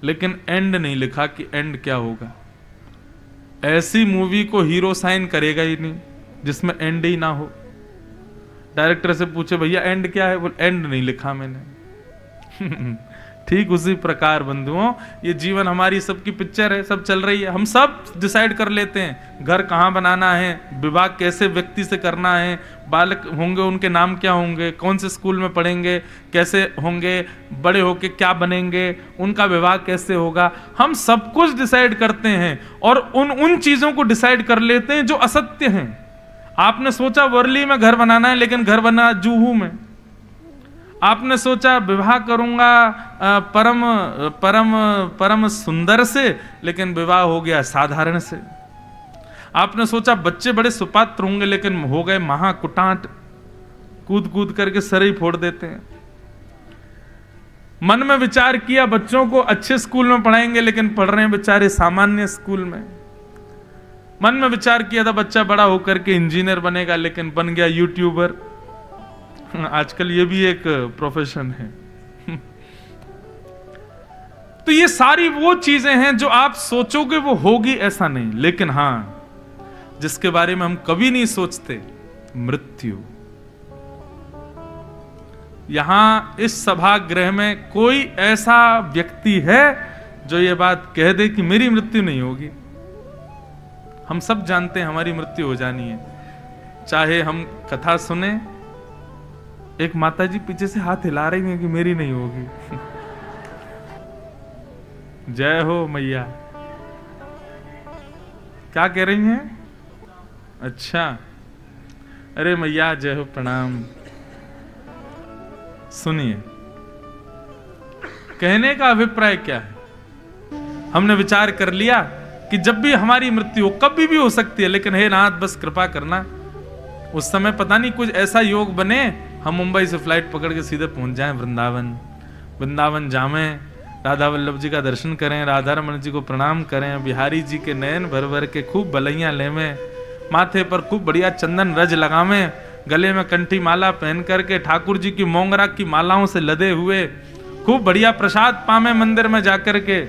[SPEAKER 1] लेकिन एंड नहीं लिखा कि एंड क्या होगा। ऐसी मूवी को हीरो साइन करेगा ही नहीं जिसमें एंड ही ना हो। डायरेक्टर से पूछे भैया एंड क्या है, बोल एंड नहीं लिखा मैंने। ठीक उसी प्रकार बंधुओं, ये जीवन हमारी सबकी पिक्चर है, सब चल रही है। हम सब डिसाइड कर लेते हैं घर कहाँ बनाना है, विवाह कैसे व्यक्ति से करना है, बालक होंगे उनके नाम क्या होंगे, कौन से स्कूल में पढ़ेंगे, कैसे होंगे, बड़े होके क्या बनेंगे, उनका विवाह कैसे होगा। हम सब कुछ डिसाइड करते हैं और उन चीजों को डिसाइड कर लेते हैं जो असत्य हैं। आपने सोचा वर्ली में घर बनाना है, लेकिन घर बना जूहू में। आपने सोचा विवाह करूंगा परम परम परम सुंदर से, लेकिन विवाह हो गया साधारण से। आपने सोचा बच्चे बड़े सुपात्र होंगे, लेकिन हो गए महाकुटाट, कूद कूद करके सर ही फोड़ देते हैं। मन में विचार किया बच्चों को अच्छे स्कूल में पढ़ाएंगे, लेकिन पढ़ रहे हैं बेचारे सामान्य स्कूल में। मन में विचार किया था बच्चा बड़ा होकर के इंजीनियर बनेगा, लेकिन बन गया यूट्यूबर। आजकल ये भी एक प्रोफेशन है। तो ये सारी वो चीजें हैं जो आप सोचोगे वो होगी, ऐसा नहीं। लेकिन हां, जिसके बारे में हम कभी नहीं सोचते, मृत्यु। यहां इस सभागृह में कोई ऐसा व्यक्ति है जो ये बात कह दे कि मेरी मृत्यु नहीं होगी। हम सब जानते हैं हमारी मृत्यु हो जानी है। चाहे हम कथा सुने, एक माताजी पीछे से हाथ हिला रही है कि मेरी नहीं होगी। जय हो मैया। क्या कह रही हैं? अच्छा, अरे मैया जय हो, प्रणाम। सुनिए, कहने का अभिप्राय क्या है। हमने विचार कर लिया कि जब भी हमारी मृत्यु हो, कभी भी हो सकती है, लेकिन हे नाथ बस कृपा करना उस समय पता नहीं कुछ ऐसा योग बने, हम मुंबई से फ्लाइट पकड़ के सीधे पहुंच जाएं वृंदावन। वृंदावन जामें, राधा वल्लभ जी का दर्शन करें, राधा रमन जी को प्रणाम करें, बिहारी जी के नयन भर भर के खूब बलैया लेवें, माथे पर खूब बढ़िया चंदन रज लगावें, गले में कंठी माला पहन करके ठाकुर जी की मोंगरा की मालाओं से लदे हुए खूब बढ़िया प्रसाद पावे मंदिर में जाकर के।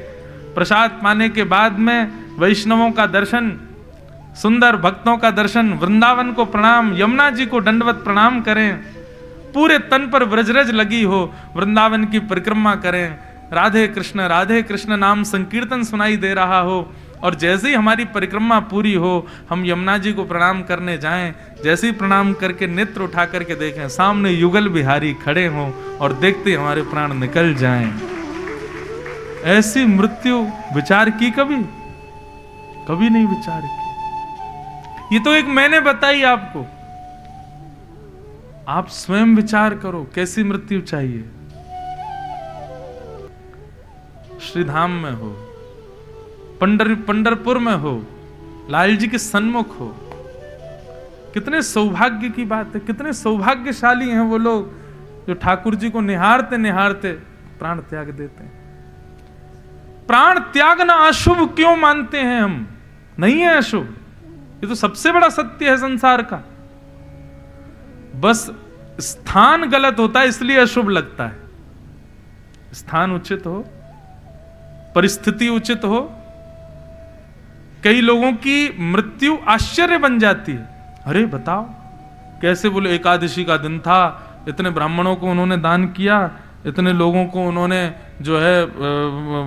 [SPEAKER 1] प्रसाद पाने के बाद में वैष्णवों का दर्शन, सुंदर भक्तों का दर्शन, वृंदावन को प्रणाम, यमुना जी को दंडवत प्रणाम करें, पूरे तन पर व्रजरज लगी हो, वृंदावन की परिक्रमा करें, राधे कृष्ण नाम संकीर्तन सुनाई दे रहा हो, और जैसे ही हमारी परिक्रमा पूरी हो हम यमुना जी को प्रणाम करने जाएं, जैसे ही प्रणाम करके नेत्र उठा करके देखें सामने युगल बिहारी खड़े हों और देखते हमारे प्राण निकल जाएं। ऐसी मृत्यु विचार की कभी? कभी नहीं विचार की। ये तो एक मैंने बताई आपको, आप स्वयं विचार करो कैसी मृत्यु चाहिए। श्रीधाम में हो, पंढरपुर में हो, लाल जी के सन्मुख हो, कितने सौभाग्य की बात है। कितने सौभाग्यशाली हैं वो लोग जो ठाकुर जी को निहारते निहारते प्राण त्याग देते हैं। प्राण त्यागना अशुभ क्यों मानते हैं हम? नहीं है अशुभ, ये तो सबसे बड़ा सत्य है संसार का। बस स्थान गलत होता है इसलिए अशुभ लगता है। स्थान उचित हो, परिस्थिति उचित हो। कई लोगों की मृत्यु आश्चर्य बन जाती है। अरे बताओ कैसे? बोले एकादशी का दिन था, इतने ब्राह्मणों को उन्होंने दान किया, इतने लोगों को उन्होंने जो है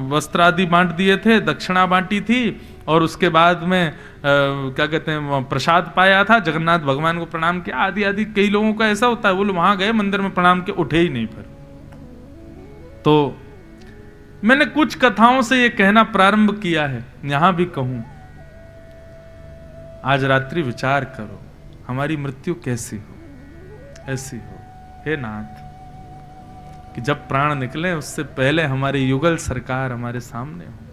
[SPEAKER 1] वस्त्र आदि बांट दिए थे, दक्षिणा बांटी थी, और उसके बाद में क्या कहते हैं प्रसाद पाया था, जगन्नाथ भगवान को प्रणाम किया, आदि आदि। कई लोगों का ऐसा होता है, वो लोग वहां गए मंदिर में प्रणाम के उठे ही नहीं। फिर तो मैंने कुछ कथाओं से ये कहना प्रारंभ किया है, यहां भी कहूं, आज रात्रि विचार करो हमारी मृत्यु कैसी हो, ऐसी हो हे नाथ कि जब प्राण निकले उससे पहले हमारे युगल सरकार हमारे सामने हो।